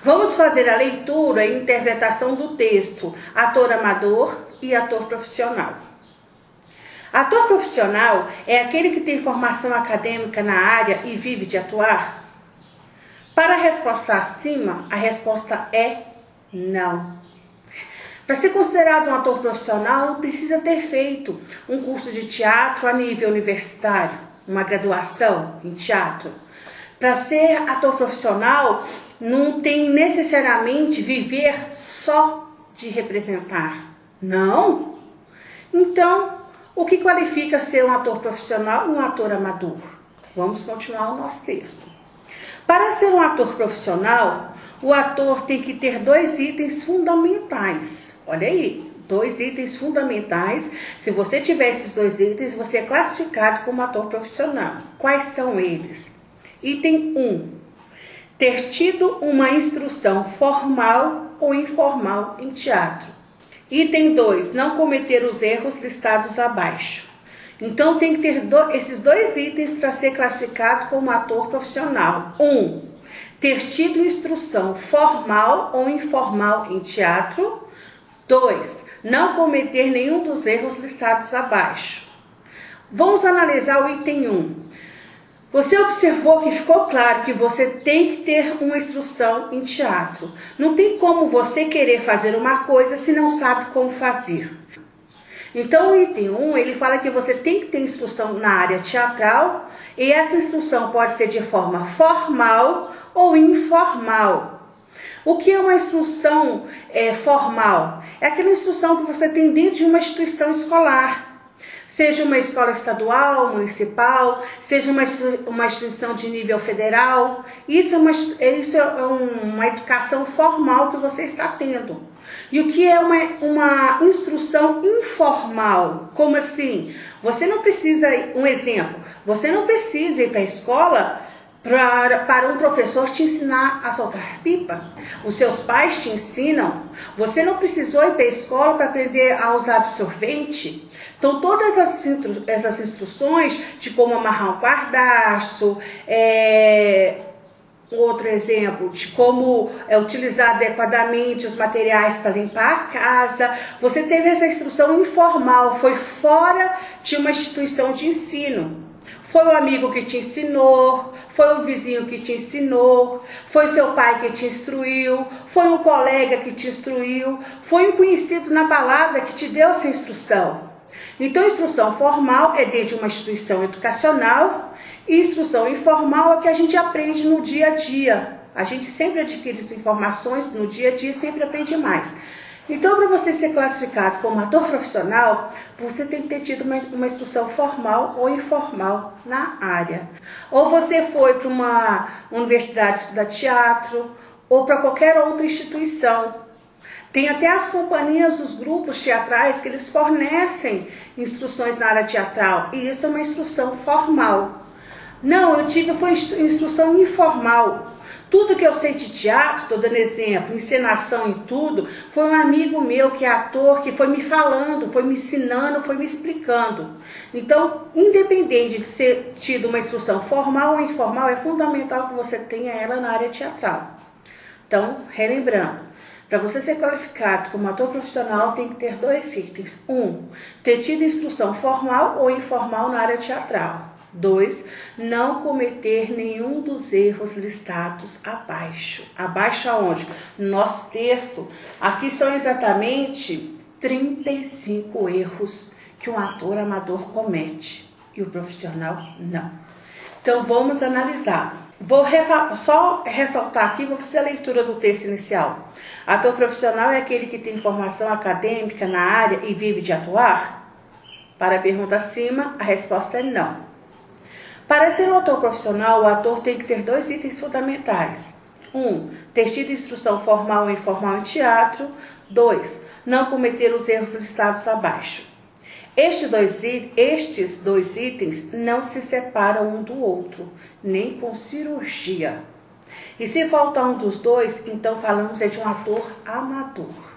Vamos fazer a leitura e interpretação do texto Ator Amador e Ator Profissional. Ator profissional é aquele que tem formação acadêmica na área e vive de atuar? Para a resposta acima, a resposta é não. Para ser considerado um ator profissional, não precisa ter feito um curso de teatro a nível universitário, uma graduação em teatro. Para ser ator profissional, não tem necessariamente viver só de representar. Não? Então, o que qualifica ser um ator profissional e um ator amador? Vamos continuar o nosso texto. Para ser um ator profissional, o ator tem que ter 2 itens fundamentais. Olha aí, 2 itens fundamentais. Se você tiver esses 2 itens, você é classificado como ator profissional. Quais são eles? Item 1. Ter tido uma instrução formal ou informal em teatro. Item 2. Não cometer os erros listados abaixo. Então, tem que ter esses 2 itens para ser classificado como ator profissional. 1. Ter tido instrução formal ou informal em teatro. 2. Não cometer nenhum dos erros listados abaixo. Vamos analisar o item 1. Você observou que ficou claro que você tem que ter uma instrução em teatro. Não tem como você querer fazer uma coisa se não sabe como fazer. Então, o item 1, ele fala que você tem que ter instrução na área teatral e essa instrução pode ser de forma formal ou informal. O que é uma instrução formal? É aquela instrução que você tem dentro de uma instituição escolar. Seja uma escola estadual, municipal, seja uma instituição de nível federal. Isso é uma educação formal que você está tendo. E o que é uma instrução informal? Como assim? Você não precisa, um exemplo, você não precisa ir para a escola para um professor te ensinar a soltar pipa. Os seus pais te ensinam. Você não precisou ir para a escola para aprender a usar absorvente. Então, todas essas instruções de como amarrar um guardaço, outro exemplo, de como utilizar adequadamente os materiais para limpar a casa, você teve essa instrução informal, foi fora de uma instituição de ensino. Foi o amigo que te ensinou, foi o vizinho que te ensinou, foi seu pai que te instruiu, foi um colega que te instruiu, foi um conhecido na balada que te deu essa instrução. Então, instrução formal é dentro de uma instituição educacional e instrução informal é que a gente aprende no dia a dia. A gente sempre adquire as informações no dia a dia e sempre aprende mais. Então, para você ser classificado como ator profissional, você tem que ter tido uma instrução formal ou informal na área. Ou você foi para uma universidade estudar teatro, ou para qualquer outra instituição. Tem até as companhias, os grupos teatrais, que eles fornecem instruções na área teatral. E isso é uma instrução formal. Não, eu tive foi instrução informal. Tudo que eu sei de teatro, estou dando exemplo, encenação e tudo, foi um amigo meu que é ator, que foi me falando, foi me ensinando, foi me explicando. Então, independente de ser tido uma instrução formal ou informal, é fundamental que você tenha ela na área teatral. Então, relembrando, para você ser qualificado como ator profissional, tem que ter 2 itens. 1, ter tido instrução formal ou informal na área teatral. 2, não cometer nenhum dos erros listados abaixo. Abaixo aonde? No nosso texto, aqui são exatamente 35 erros que um ator amador comete e o profissional não. Então, vamos analisar. Vou só ressaltar aqui, vou fazer a leitura do texto inicial. Ator profissional é aquele que tem formação acadêmica na área e vive de atuar? Para a pergunta acima, a resposta é não. Para ser um ator profissional, o ator tem que ter 2 itens fundamentais. 1, ter tido instrução formal ou informal em teatro. 2, não cometer os erros listados abaixo. Estes dois itens não se separam um do outro, nem com cirurgia. E se faltar um dos dois, então falamos de um ator amador.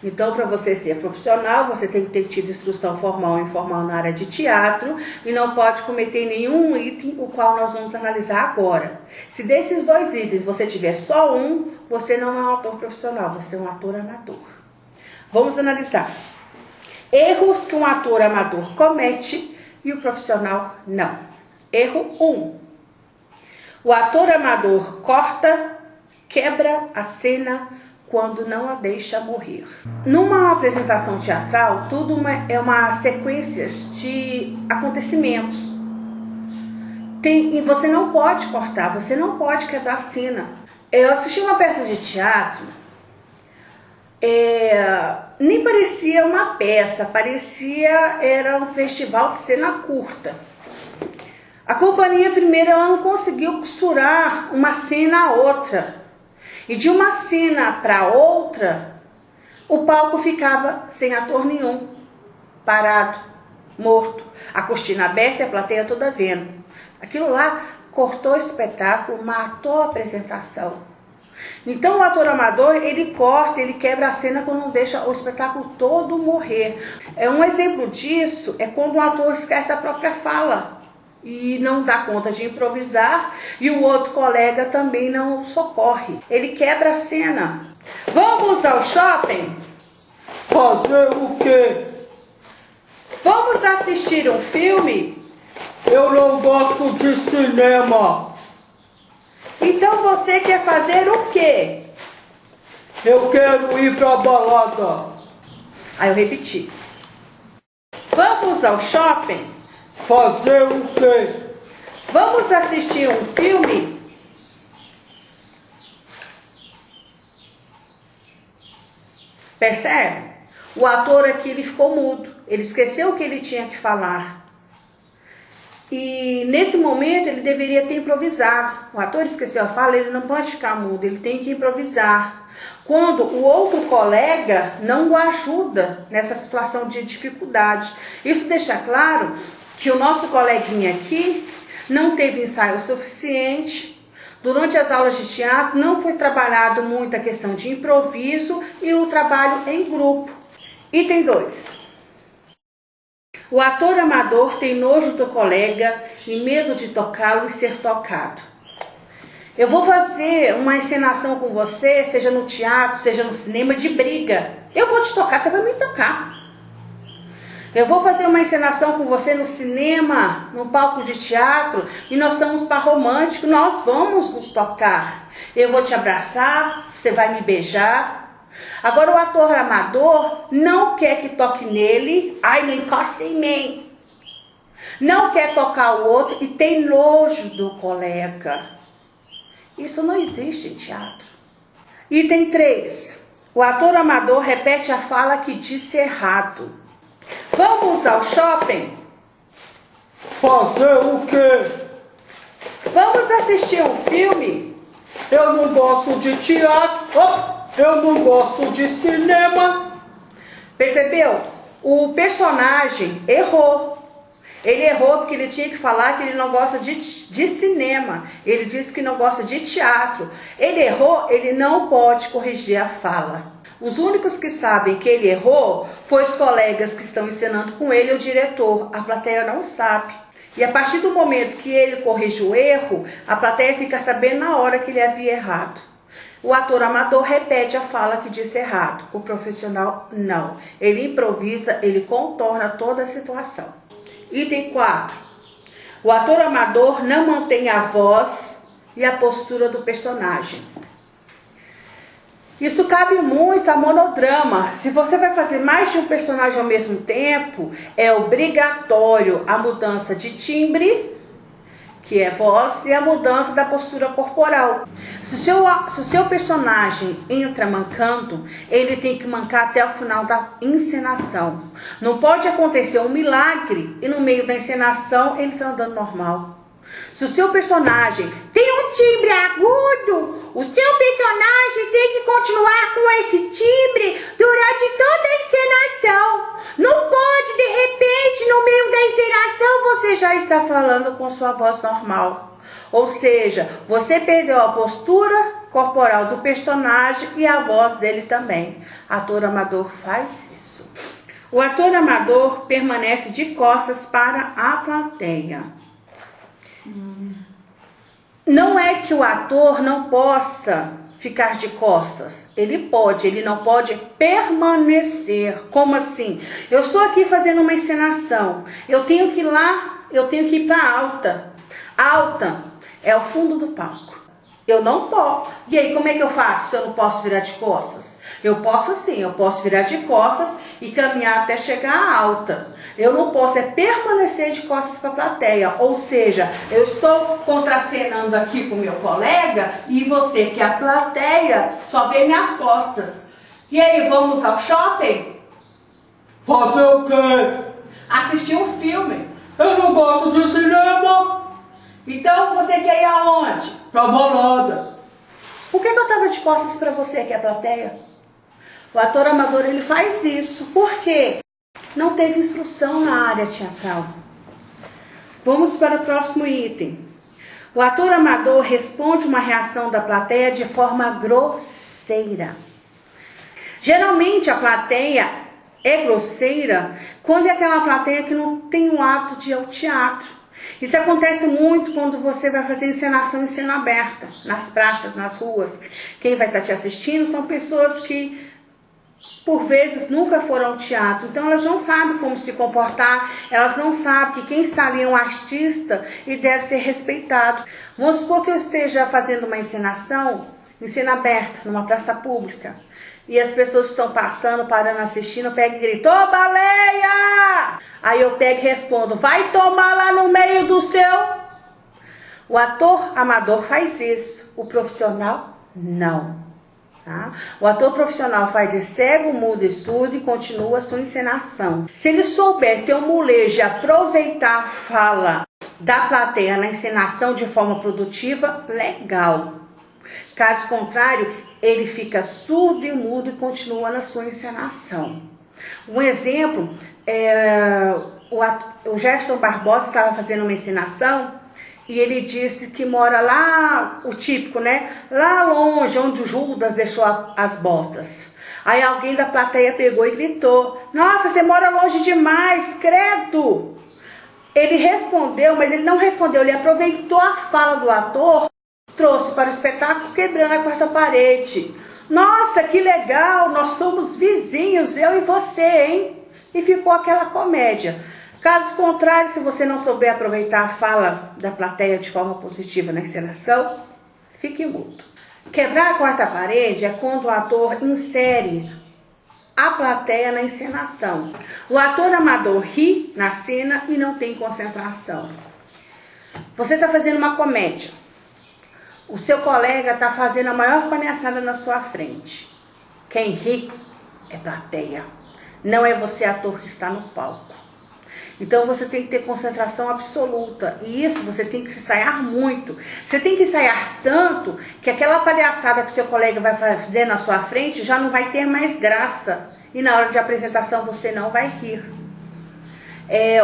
Então, para você ser profissional, você tem que ter tido instrução formal e informal na área de teatro e não pode cometer nenhum item, o qual nós vamos analisar agora. Se desses 2 itens você tiver só um, você não é um ator profissional, você é um ator amador. Vamos analisar. Erros que um ator amador comete e o profissional não. Erro 1. O ator amador corta, quebra a cena quando não a deixa morrer. Numa apresentação teatral, tudo é uma sequência de acontecimentos. E você não pode cortar, você não pode quebrar a cena. Eu assisti uma peça de teatro, nem parecia uma peça, era um festival de cena curta. A companhia primeiro ela não conseguiu costurar uma cena a outra. E de uma cena para outra, o palco ficava sem ator nenhum, parado, morto, a cortina aberta e a plateia toda vendo. Aquilo lá cortou o espetáculo, matou a apresentação. Então o ator amador, ele corta, ele quebra a cena quando não deixa o espetáculo todo morrer. Um exemplo disso é quando um ator esquece a própria fala e não dá conta de improvisar e o outro colega também não o socorre. Ele quebra a cena. Vamos ao shopping? Fazer o quê? Vamos assistir um filme? Eu não gosto de cinema. Então você quer fazer o quê? Eu quero ir pra balada. Aí eu repeti. Vamos ao shopping? Fazer o quê? Vamos assistir um filme? Percebe? O ator aqui ele ficou mudo. Ele esqueceu o que ele tinha que falar. E nesse momento ele deveria ter improvisado. O ator esqueceu a fala, ele não pode ficar mudo, ele tem que improvisar. Quando o outro colega não o ajuda nessa situação de dificuldade. Isso deixa claro que o nosso coleguinha aqui não teve ensaio suficiente. Durante as aulas de teatro não foi trabalhado muito a questão de improviso e o trabalho em grupo. Item 2. O ator amador tem nojo do colega e medo de tocá-lo e ser tocado. Eu vou fazer uma encenação com você, seja no teatro, seja no cinema, de briga. Eu vou te tocar, você vai me tocar. Eu vou fazer uma encenação com você no cinema, no palco de teatro, e nós somos par romântico, nós vamos nos tocar. Eu vou te abraçar, você vai me beijar. Agora o ator amador não quer que toque nele, ai, não encosta em mim. Não quer tocar o outro e tem nojo do colega. Isso não existe em teatro. Item 3. O ator amador repete a fala que disse errado. Vamos ao shopping? Fazer o quê? Vamos assistir um filme? Eu não gosto de teatro. Eu não gosto de cinema. Percebeu? O personagem errou. Ele errou porque ele tinha que falar que ele não gosta de cinema. Ele disse que não gosta de teatro. Ele errou, ele não pode corrigir a fala. Os únicos que sabem que ele errou foram os colegas que estão encenando com ele e o diretor. A plateia não sabe. E a partir do momento que ele corrige o erro, a plateia fica sabendo na hora que ele havia errado. O ator amador repete a fala que disse errado. O profissional não. Ele improvisa, ele contorna toda a situação. Item 4. O ator amador não mantém a voz e a postura do personagem. Isso cabe muito a monodrama. Se você vai fazer mais de um personagem ao mesmo tempo, é obrigatório a mudança de timbre, que é voz, e a mudança da postura corporal. Se o seu personagem entra mancando, ele tem que mancar até o final da encenação. Não pode acontecer um milagre e no meio da encenação ele está andando normal. Se o seu personagem tem um timbre agudo, o seu personagem tem que continuar com esse timbre durante toda a encenação. Não pode, de repente, no meio da encenação, você já está falando com sua voz normal. Ou seja, você perdeu a postura corporal do personagem e a voz dele também. Ator amador faz isso. O ator amador permanece de costas para a plateia. Não é que o ator não possa ficar de costas. Ele pode, ele não pode permanecer. Como assim? Eu estou aqui fazendo uma encenação. Eu tenho que ir lá, eu tenho que ir para alta. Alta é o fundo do palco. Eu não posso. E aí, como é que eu faço se eu não posso virar de costas? Eu posso sim, eu posso virar de costas e caminhar até chegar à alta. Eu não posso permanecer de costas para a plateia. Ou seja, eu estou contracenando aqui com o meu colega e você, que é a plateia, só vê minhas costas. E aí, vamos ao shopping? Fazer o quê? Assistir um filme. Eu não gosto de cinema. Então, você quer ir aonde? Pra balada. Por que eu estava de costas para você, que é a plateia? O ator amador, ele faz isso. Por quê? Não teve instrução na área teatral. Vamos para o próximo item. O ator amador responde uma reação da plateia de forma grosseira. Geralmente a plateia é grosseira quando é aquela plateia que não tem o hábito de ir ao teatro. Isso acontece muito quando você vai fazer encenação em cena aberta, nas praças, nas ruas. Quem vai estar te assistindo são pessoas que, por vezes, nunca foram ao teatro. Então, elas não sabem como se comportar, elas não sabem que quem está ali é um artista e deve ser respeitado. Vamos supor que eu esteja fazendo uma encenação em cena aberta, numa praça pública. E as pessoas que estão passando, parando, assistindo, eu pego e grito: "Ô, baleia!" Aí eu pego e respondo: "Vai tomar lá no meio do seu." O ator amador faz isso, o profissional não. Tá? O ator profissional faz de cego, mudo e surdo e continua a sua encenação. Se ele souber ter um molejo e aproveitar a fala da plateia na encenação de forma produtiva, legal. Caso contrário, ele fica surdo e mudo e continua na sua encenação. Um exemplo, o Jefferson Barbosa estava fazendo uma encenação e ele disse que mora lá, o típico, né? Lá longe, onde o Judas deixou as botas. Aí alguém da plateia pegou e gritou: "Nossa, você mora longe demais, credo!" Ele respondeu, mas ele não respondeu, ele aproveitou a fala do ator, trouxe para o espetáculo quebrando a quarta parede. "Nossa, que legal, nós somos vizinhos, eu e você, hein?" E ficou aquela comédia. Caso contrário, se você não souber aproveitar a fala da plateia de forma positiva na encenação, fique mudo. Quebrar a quarta parede é quando o ator insere a plateia na encenação. O ator amador ri na cena e não tem concentração. Você está fazendo uma comédia. O seu colega está fazendo a maior palhaçada na sua frente. Quem ri é plateia. Não é você, ator, que está no palco. Então você tem que ter concentração absoluta. E isso você tem que ensaiar muito. Você tem que ensaiar tanto que aquela palhaçada que o seu colega vai fazer na sua frente já não vai ter mais graça. E na hora de apresentação você não vai rir.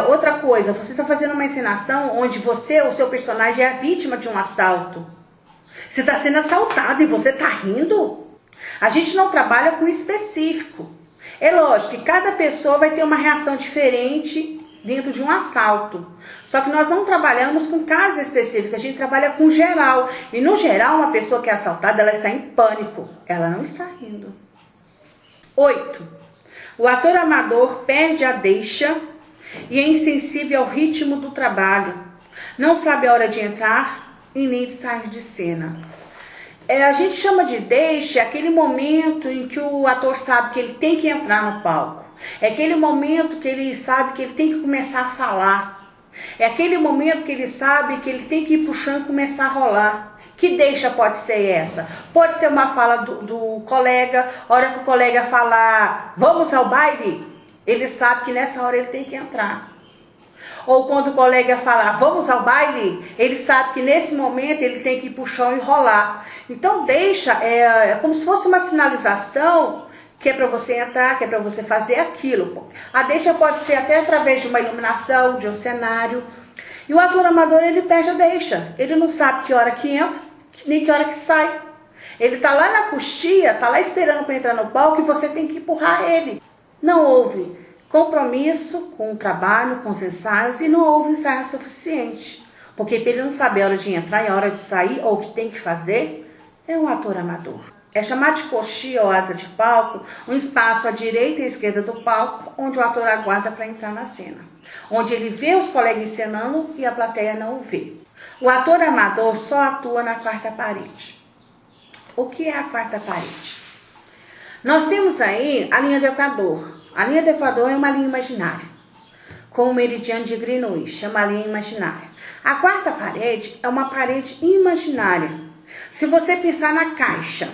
Outra coisa, você está fazendo uma encenação onde você, o seu personagem, é a vítima de um assalto. Você está sendo assaltado e você está rindo? A gente não trabalha com específico. É lógico que cada pessoa vai ter uma reação diferente dentro de um assalto. Só que nós não trabalhamos com casos específicos, a gente trabalha com geral. E no geral, uma pessoa que é assaltada, ela está em pânico. Ela não está rindo. 8. O ator amador perde a deixa e é insensível ao ritmo do trabalho. Não sabe a hora de entrar e nem de sair de cena. A gente chama de deixa aquele momento em que o ator sabe que ele tem que entrar no palco. É aquele momento que ele sabe que ele tem que começar a falar. É aquele momento que ele sabe que ele tem que ir pro chão e começar a rolar. Que deixa pode ser essa? Pode ser uma fala do colega, a hora que o colega falar, "Vamos ao baile", ele sabe que nessa hora ele tem que entrar. Ou quando o colega falar, "Vamos ao baile", ele sabe que nesse momento ele tem que ir pro chão e rolar. Então deixa, é como se fosse uma sinalização que é para você entrar, que é para você fazer aquilo. A deixa pode ser até através de uma iluminação, de um cenário. E o ator amador, ele perde a deixa. Ele não sabe que hora que entra, nem que hora que sai. Ele tá lá na coxia, tá lá esperando para entrar no palco e você tem que empurrar ele. Não houve compromisso com o trabalho, com os ensaios, e não houve ensaio suficiente. Porque para ele não saber a hora de entrar e a hora de sair, ou o que tem que fazer, é um ator amador. É chamado de coxia ou asa de palco, um espaço à direita e à esquerda do palco, onde o ator aguarda para entrar na cena. Onde ele vê os colegas encenando e a plateia não o vê. O ator amador só atua na quarta parede. O que é a quarta parede? Nós temos aí a linha do Equador. A linha do Equador é uma linha imaginária, com o meridiano de Greenwich, é uma linha imaginária. A quarta parede é uma parede imaginária. Se você pensar na caixa,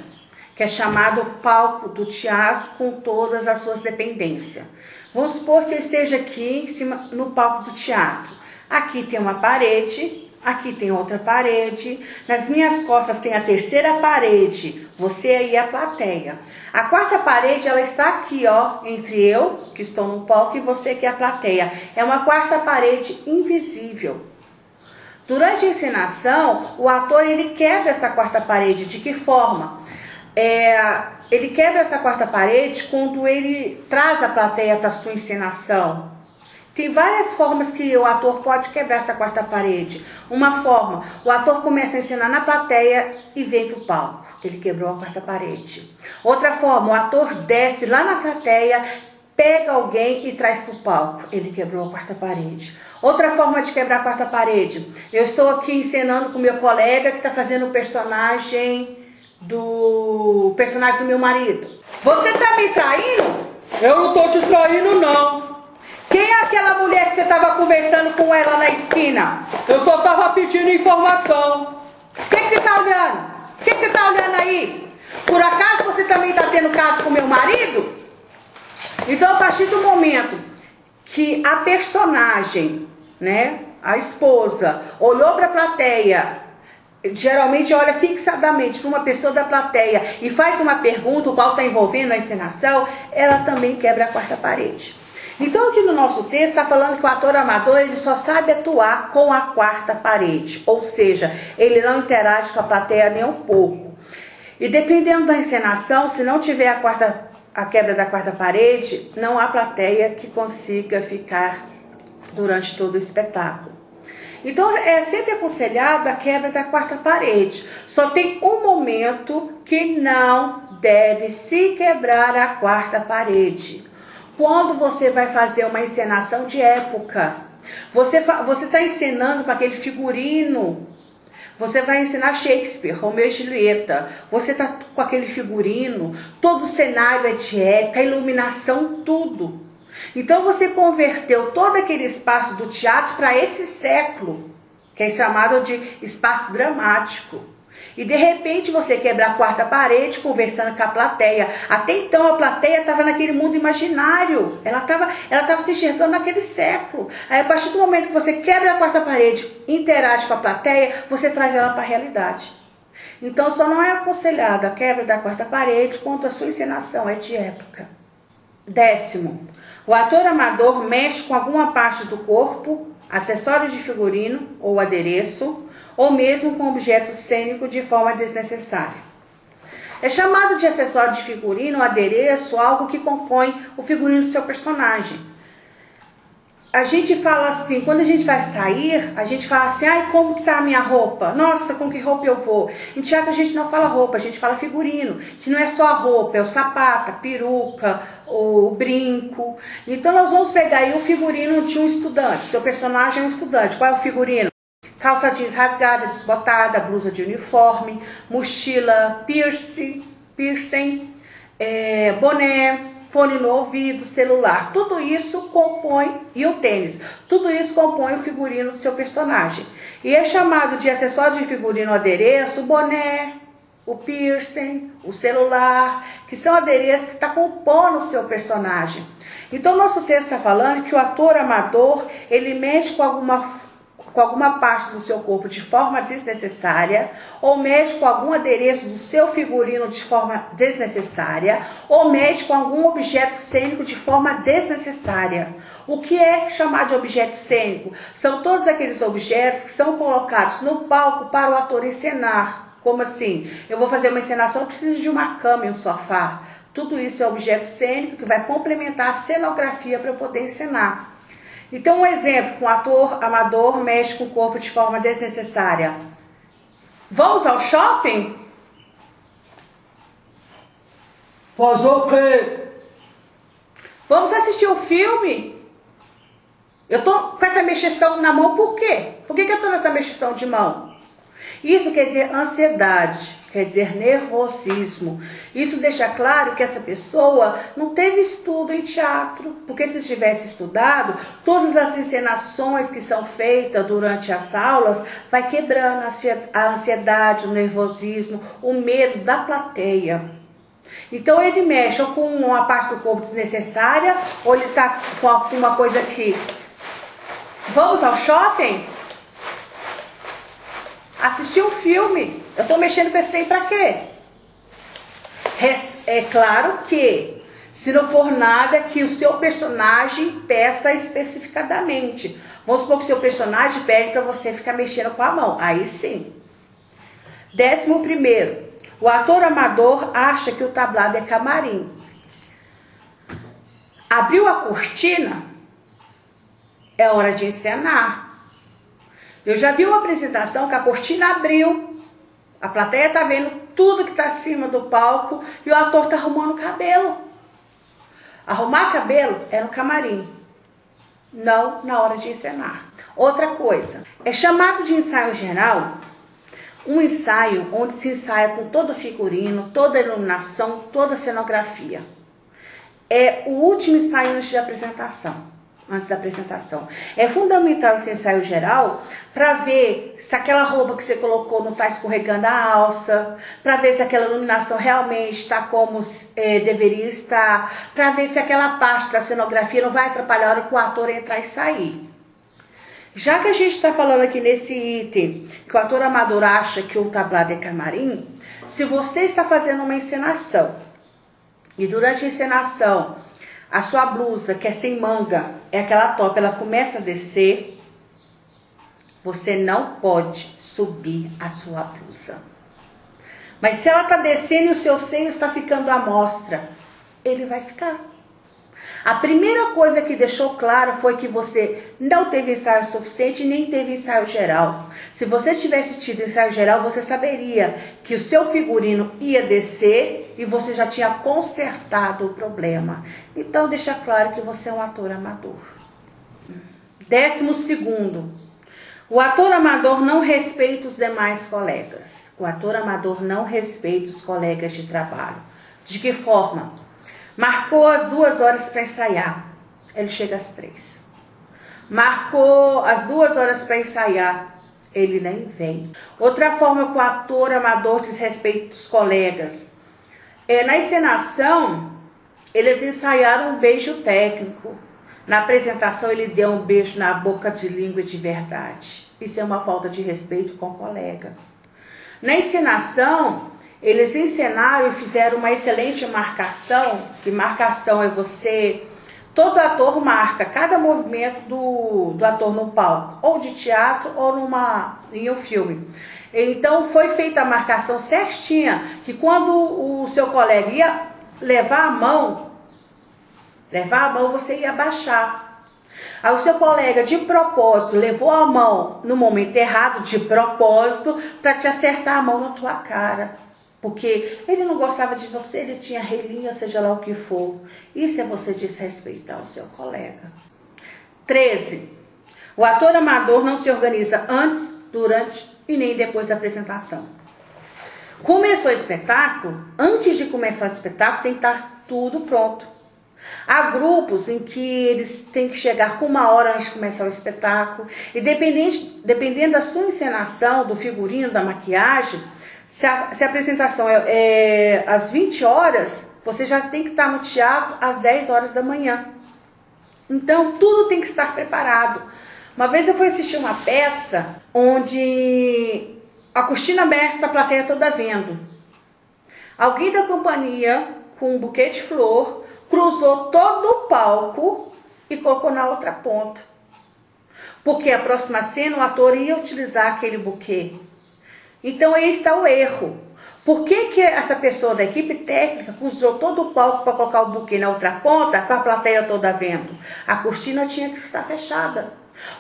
que é chamado palco do teatro com todas as suas dependências. Vamos supor que eu esteja aqui em cima, no palco do teatro. Aqui tem uma parede, aqui tem outra parede, nas minhas costas tem a terceira parede, você aí é a plateia. A quarta parede, ela está aqui, ó, entre eu, que estou no palco, e você que é a plateia. É uma quarta parede invisível. Durante a encenação, o ator, ele quebra essa quarta parede. De que forma? Ele quebra essa quarta parede quando ele traz a plateia para a sua encenação. Tem várias formas que o ator pode quebrar essa quarta parede. Uma forma, o ator começa a encenar na plateia e vem para o palco. Ele quebrou a quarta parede. Outra forma, o ator desce lá na plateia, pega alguém e traz para o palco. Ele quebrou a quarta parede. Outra forma de quebrar a quarta parede. Eu estou aqui encenando com meu colega que está fazendo o personagem do meu marido. Você tá me traindo? Eu não tô te traindo, não. Quem é aquela mulher que você tava conversando com ela na esquina? Eu só tava pedindo informação. O que você tá olhando? O que você tá olhando aí? Por acaso você também tá tendo caso com meu marido? Então, a partir do momento que a personagem, né, a esposa, olhou para a plateia, geralmente olha fixadamente para uma pessoa da plateia e faz uma pergunta, o qual está envolvendo a encenação, ela também quebra a quarta parede. Então aqui no nosso texto está falando que o ator amador, ele só sabe atuar com a quarta parede, ou seja, ele não interage com a plateia nem um pouco. E dependendo da encenação, se não tiver a quebra da quarta parede, não há plateia que consiga ficar durante todo o espetáculo. Então, é sempre aconselhado a quebra da quarta parede. Só tem um momento que não deve se quebrar a quarta parede. Quando você vai fazer uma encenação de época. Você está encenando com aquele figurino. Você vai ensinar Shakespeare, Romeu e Julieta. Você está com aquele figurino. Todo o cenário é de época, a iluminação, tudo. Então você converteu todo aquele espaço do teatro para esse século, que é chamado de espaço dramático. E de repente você quebra a quarta parede conversando com a plateia. Até então a plateia estava naquele mundo imaginário. Ela estava se enxergando naquele século. Aí a partir do momento que você quebra a quarta parede, interage com a plateia, você traz ela para a realidade. Então só não é aconselhado a quebra da quarta parede quando a sua encenação é de época. 10º. O ator amador mexe com alguma parte do corpo, acessório de figurino ou adereço, ou mesmo com objeto cênico de forma desnecessária. É chamado de acessório de figurino ou adereço algo que compõe o figurino do seu personagem. A gente fala assim, quando a gente vai sair, a gente fala assim, ai, como que tá a minha roupa? Nossa, com que roupa eu vou? Em teatro a gente não fala roupa, a gente fala figurino, que não é só a roupa, é o sapato, a peruca, o brinco. Então nós vamos pegar aí o figurino de um estudante, seu personagem é um estudante, qual é o figurino? Calça jeans rasgada, desbotada, blusa de uniforme, mochila, piercing, boné, fone no ouvido, celular, tudo isso compõe, e o tênis, tudo isso compõe o figurino do seu personagem. E é chamado de acessório de figurino adereço, o boné, o piercing, o celular, que são adereços que estão compondo o seu personagem. Então, nosso texto está falando que o ator amador, ele mexe com alguma parte do seu corpo de forma desnecessária, ou mexe com algum adereço do seu figurino de forma desnecessária, ou mexe com algum objeto cênico de forma desnecessária. O que é chamado de objeto cênico? São todos aqueles objetos que são colocados no palco para o ator encenar Como assim? Eu vou fazer uma encenação, eu preciso de uma cama e um sofá. Tudo isso é objeto cênico que vai complementar a cenografia para eu poder encenar. Então, um exemplo, um ator amador mexe com o corpo de forma desnecessária. Vamos ao shopping? Fazer o quê? Vamos assistir um filme? Eu tô com essa mexeção na mão por quê? Por que eu tô nessa mexeção de mão? Isso quer dizer ansiedade, quer dizer nervosismo. Isso deixa claro que essa pessoa não teve estudo em teatro, porque se tivesse estudado, todas as encenações que são feitas durante as aulas vai quebrando a ansiedade, o nervosismo, o medo da plateia. Então ele mexe ou com uma parte do corpo desnecessária, ou ele tá com alguma coisa que... Vamos ao shopping? Assistir um filme. Eu tô mexendo com esse trem pra quê? É claro que, se não for nada que o seu personagem peça especificadamente. Vamos supor que o seu personagem pede pra você ficar mexendo com a mão. Aí sim. 11º. O ator amador acha que o tablado é camarim. Abriu a cortina, é hora de encenar. Eu já vi uma apresentação que a cortina abriu, a plateia tá vendo tudo que tá acima do palco e o ator tá arrumando o cabelo. Arrumar cabelo é no camarim, não na hora de encenar. Outra coisa, é chamado de ensaio geral um ensaio onde se ensaia com todo o figurino, toda a iluminação, toda a cenografia. É o último ensaio antes da apresentação. É fundamental esse ensaio geral para ver se aquela roupa que você colocou não está escorregando a alça, para ver se aquela iluminação realmente está como deveria estar, para ver se aquela parte da cenografia não vai atrapalhar a hora que o ator entrar e sair. Já que a gente está falando aqui nesse item, que o ator amador acha que o tablado é camarim, se você está fazendo uma encenação, e durante a encenação, a sua blusa, que é sem manga, é aquela top, ela começa a descer, você não pode subir a sua blusa. Mas se ela está descendo e o seu seio está ficando à mostra, ele vai ficar. A primeira coisa que deixou claro foi que você não teve ensaio suficiente e nem teve ensaio geral. Se você tivesse tido ensaio geral, você saberia que o seu figurino ia descer e você já tinha consertado o problema. Então, deixa claro que você é um ator amador. 12º. O ator amador não respeita os demais colegas. O ator amador não respeita os colegas de trabalho. De que forma? Marcou as 2 horas para ensaiar, ele chega às 3. Marcou as 2 horas para ensaiar, ele nem vem. Outra forma que o ator amador desrespeita os colegas. Na encenação, eles ensaiaram um beijo técnico. Na apresentação, ele deu um beijo na boca de língua de verdade. Isso é uma falta de respeito com o colega. Na encenação, eles encenaram e fizeram uma excelente marcação, que marcação é você... Todo ator marca cada movimento do ator no palco, ou de teatro ou em um filme. Então foi feita a marcação certinha, que quando o seu colega ia levar a mão, você ia abaixar. Aí o seu colega de propósito levou a mão no momento errado, de propósito, para te acertar a mão na tua cara. Porque ele não gostava de você, ele tinha relinha, seja lá o que for. Isso é você desrespeitar o seu colega. 13. O ator amador não se organiza antes, durante e nem depois da apresentação. Começou o espetáculo, antes de começar o espetáculo tem que estar tudo pronto. Há grupos em que eles têm que chegar com 1 hora antes de começar o espetáculo. E dependendo da sua encenação, do figurino, da maquiagem... Se a apresentação é às 20 horas, você já tem que estar no teatro às 10 horas da manhã. Então, tudo tem que estar preparado. Uma vez eu fui assistir uma peça onde a cortina aberta, a plateia toda vendo. Alguém da companhia, com um buquê de flor, cruzou todo o palco e colocou na outra ponta. Porque a próxima cena, o ator ia utilizar aquele buquê. Então aí está o erro. Por que essa pessoa da equipe técnica usou todo o palco para colocar o buquê na outra ponta, com a plateia toda vendo? A cortina tinha que estar fechada.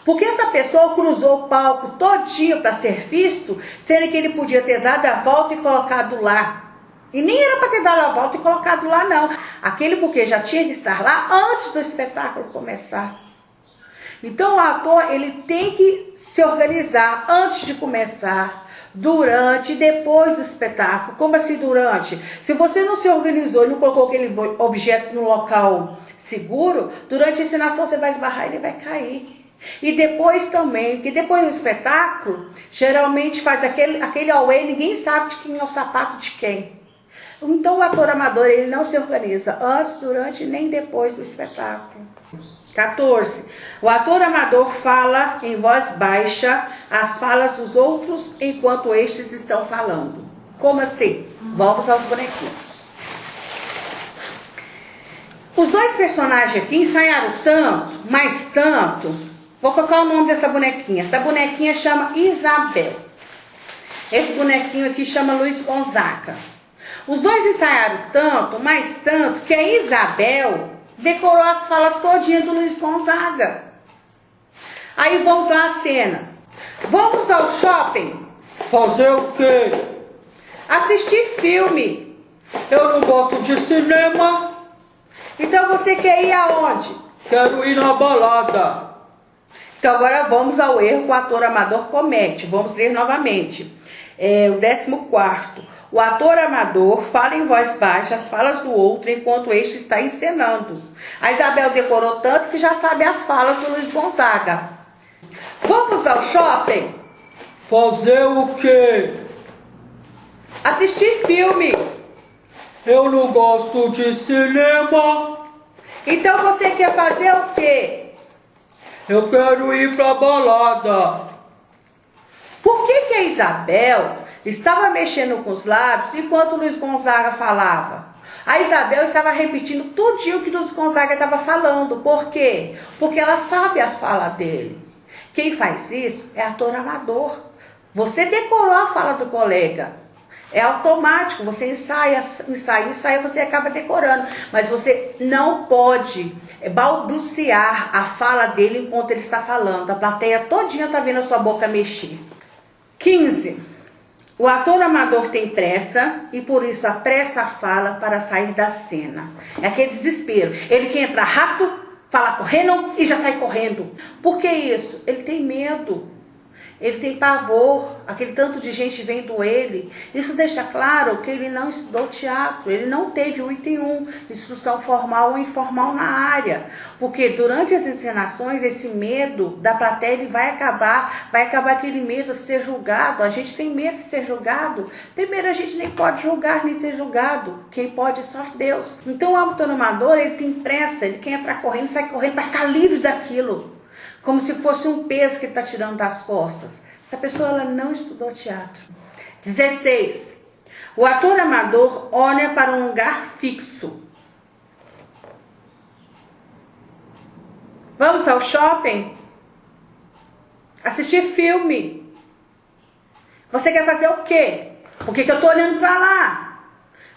Porque essa pessoa cruzou o palco todinho para ser visto, sendo que ele podia ter dado a volta e colocado lá. E nem era para ter dado a volta e colocado lá, não. Aquele buquê já tinha que estar lá antes do espetáculo começar. Então o ator, ele tem que se organizar antes de começar, durante e depois do espetáculo. Como assim durante? Se você não se organizou e não colocou aquele objeto no local seguro, durante a encenação você vai esbarrar e ele vai cair. E depois também, porque depois do espetáculo, geralmente faz aquele auê, ninguém sabe de quem é o sapato de quem. Então o ator amador, ele não se organiza antes, durante nem depois do espetáculo. 14. O ator amador fala em voz baixa as falas dos outros enquanto estes estão falando. Como assim? Vamos aos bonequinhos. Os dois personagens aqui ensaiaram tanto, mas tanto. Vou colocar o nome dessa bonequinha. Essa bonequinha chama Isabel. Esse bonequinho aqui chama Luiz Gonzaga. Os dois ensaiaram tanto, mas tanto, que a Isabel decorou as falas todinhas do Luiz Gonzaga. Aí vamos lá a cena. Vamos ao shopping. Fazer o quê? Assistir filme. Eu não gosto de cinema. Então você quer ir aonde? Quero ir na balada. Então agora vamos ao erro que o ator amador comete. Vamos ler novamente. O 14º. O ator amador fala em voz baixa as falas do outro enquanto este está encenando. A Isabel decorou tanto que já sabe as falas do Luiz Gonzaga. Vamos ao shopping? Fazer o quê? Assistir filme. Eu não gosto de cinema. Então você quer fazer o quê? Eu quero ir pra balada. Por que a Isabel estava mexendo com os lábios enquanto o Luiz Gonzaga falava? A Isabel estava repetindo tudinho que o Luiz Gonzaga estava falando. Por quê? Porque ela sabe a fala dele. Quem faz isso é ator amador. Você decorou a fala do colega. É automático, você ensaia, você acaba decorando. Mas você não pode balbuciar a fala dele enquanto ele está falando. A plateia todinha está vendo a sua boca mexer. 15. O ator amador tem pressa e por isso apressa a fala para sair da cena. É aquele desespero. Ele quer entrar rápido, falar correndo e já sai correndo. Por que isso? Ele tem medo. Ele tem pavor, aquele tanto de gente vendo ele. Isso deixa claro que ele não estudou teatro, ele não teve o item 1, instrução formal ou informal na área. Porque durante as encenações, esse medo da plateia ele vai acabar aquele medo de ser julgado. A gente tem medo de ser julgado. Primeiro, a gente nem pode julgar nem ser julgado. Quem pode é só Deus. Então o ator amador, ele tem pressa, ele quer entrar correndo, sai correndo para ficar livre daquilo. Como se fosse um peso que ele está tirando das costas. Essa pessoa ela não estudou teatro. 16. O ator amador olha para um lugar fixo. Vamos ao shopping? Assistir filme. Você quer fazer o quê? Por que eu estou olhando para lá?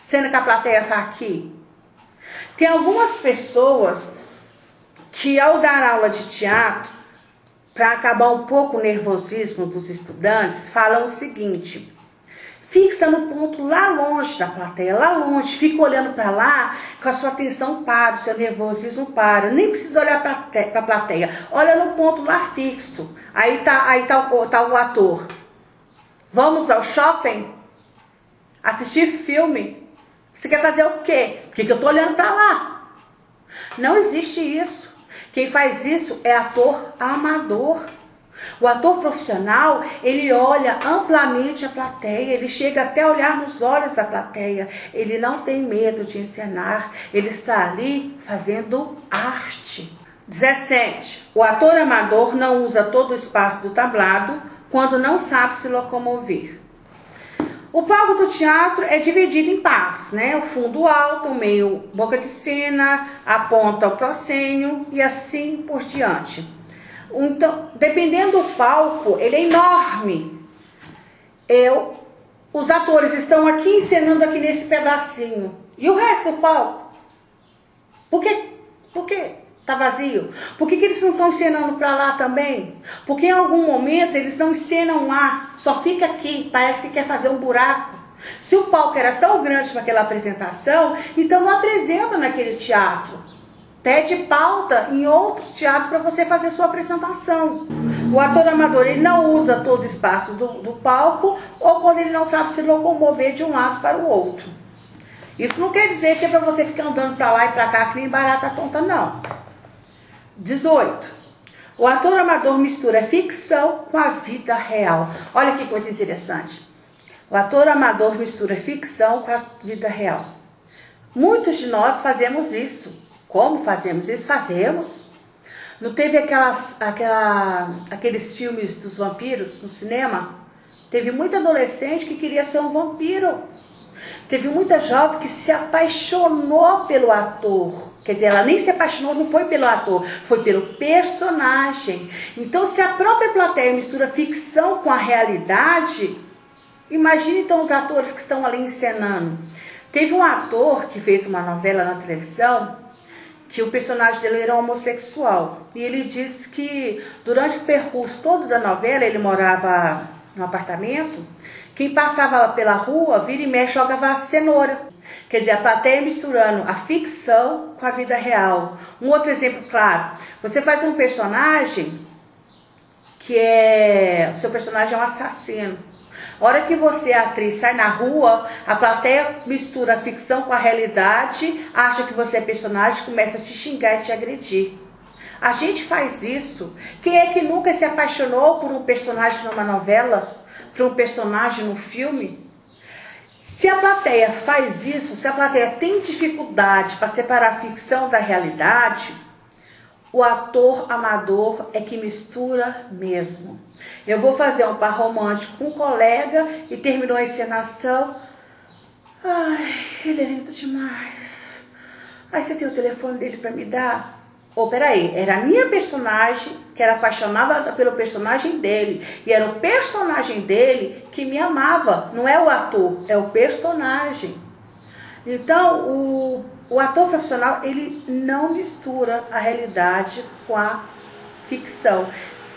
Sendo que a plateia está aqui. Tem algumas pessoas que ao dar aula de teatro, para acabar um pouco o nervosismo dos estudantes, falam o seguinte: fixa no ponto lá longe da plateia, lá longe, fica olhando para lá, com a sua atenção para, o seu nervosismo para, nem precisa olhar para a plateia, olha no ponto lá fixo, aí tá o ator. Vamos ao shopping? Assistir filme? Você quer fazer o quê? Por que eu estou olhando para lá? Não existe isso. Quem faz isso é ator amador. O ator profissional, ele olha amplamente a plateia, ele chega até a olhar nos olhos da plateia. Ele não tem medo de encenar, ele está ali fazendo arte. 17. O ator amador não usa todo o espaço do tablado quando não sabe se locomover. O palco do teatro é dividido em partes, né? O fundo alto, o meio boca de cena, a ponta o proscênio e assim por diante. Então, dependendo do palco, ele é enorme. Os atores estão aqui encenando aqui nesse pedacinho. E o resto do palco? Por que tá vazio? Por que eles não estão encenando para lá também? Porque em algum momento eles não encenam lá, só fica aqui, parece que quer fazer um buraco. Se o palco era tão grande para aquela apresentação, então não apresenta naquele teatro. Pede pauta em outro teatro para você fazer sua apresentação. O ator amador, ele não usa todo o espaço do palco, ou quando ele não sabe se locomover de um lado para o outro. Isso não quer dizer que é para você ficar andando para lá e para cá que nem barata tonta, não. 18. O ator amador mistura ficção com a vida real. Olha que coisa interessante. O ator amador mistura ficção com a vida real. Muitos de nós fazemos isso. Como fazemos isso? Fazemos. Não teve aqueles filmes dos vampiros no cinema? Teve muita adolescente que queria ser um vampiro. Teve muita jovem que se apaixonou pelo ator. Quer dizer, ela nem se apaixonou, não foi pelo ator, foi pelo personagem. Então, se a própria plateia mistura ficção com a realidade, imagine então os atores que estão ali encenando. Teve um ator que fez uma novela na televisão, que o personagem dele era homossexual. E ele disse que durante o percurso todo da novela, ele morava num apartamento, quem passava pela rua, vira e mexe, jogava cenoura. Quer dizer, a plateia misturando a ficção com a vida real. Um outro exemplo claro, você faz um personagem o seu personagem é um assassino. A hora que você, a atriz, sai na rua, a plateia mistura a ficção com a realidade, acha que você é personagem, começa a te xingar e te agredir. A gente faz isso. Quem é que nunca se apaixonou por um personagem numa novela? Por um personagem no filme? Se a plateia faz isso, se a plateia tem dificuldade para separar a ficção da realidade, o ator amador é que mistura mesmo. Eu vou fazer um par romântico com um colega e terminou a encenação. Ai, ele é lindo demais. Aí você tem o telefone dele para me dar? Peraí, era a minha personagem que era apaixonada pelo personagem dele. E era o personagem dele que me amava. Não é o ator, é o personagem. Então, o ator profissional, ele não mistura a realidade com a ficção.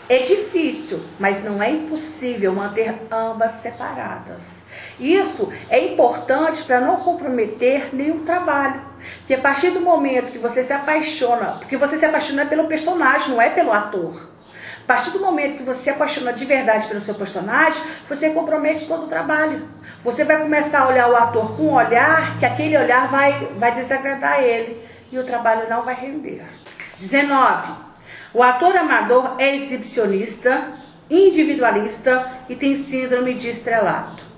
É difícil, mas não é impossível manter ambas separadas. Isso é importante para não comprometer nenhum trabalho. Porque a partir do momento que você se apaixona, porque você se apaixona pelo personagem, não é pelo ator. A partir do momento que você se apaixona de verdade pelo seu personagem, você compromete todo o trabalho. Você vai começar a olhar o ator com um olhar, que aquele olhar vai desagradar ele. E o trabalho não vai render. 19. O ator amador é exibicionista, individualista e tem síndrome de estrelato.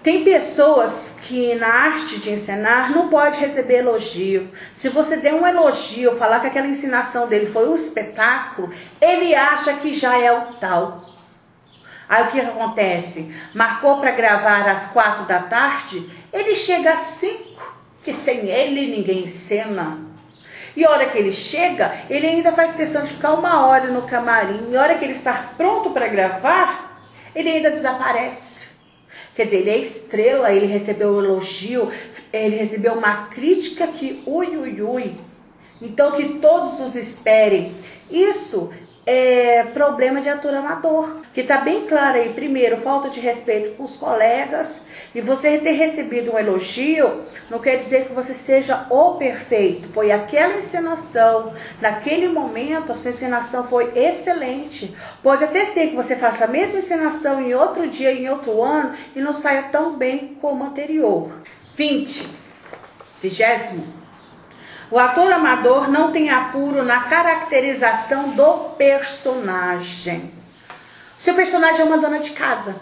Tem pessoas que na arte de encenar não pode receber elogio. Se você der um elogio, falar que aquela encenação dele foi um espetáculo, ele acha que já é o tal. Aí o que acontece? Marcou para gravar às 4 da tarde, ele chega às 5, que sem ele ninguém encena. E a hora que ele chega, ele ainda faz questão de ficar 1 hora no camarim. E a hora que ele está pronto para gravar, ele ainda desaparece. Quer dizer, ele é estrela, ele recebeu um elogio, ele recebeu uma crítica que ui. Então que todos os esperem. Isso é problema de ator amador. Que está bem claro aí, primeiro, falta de respeito com os colegas. E você ter recebido um elogio não quer dizer que você seja o perfeito. Foi aquela encenação, naquele momento a sua encenação foi excelente. Pode até ser que você faça a mesma encenação em outro dia, em outro ano, e não saia tão bem como o anterior. 20. 20. O ator amador não tem apuro na caracterização do personagem. Seu personagem é uma dona de casa.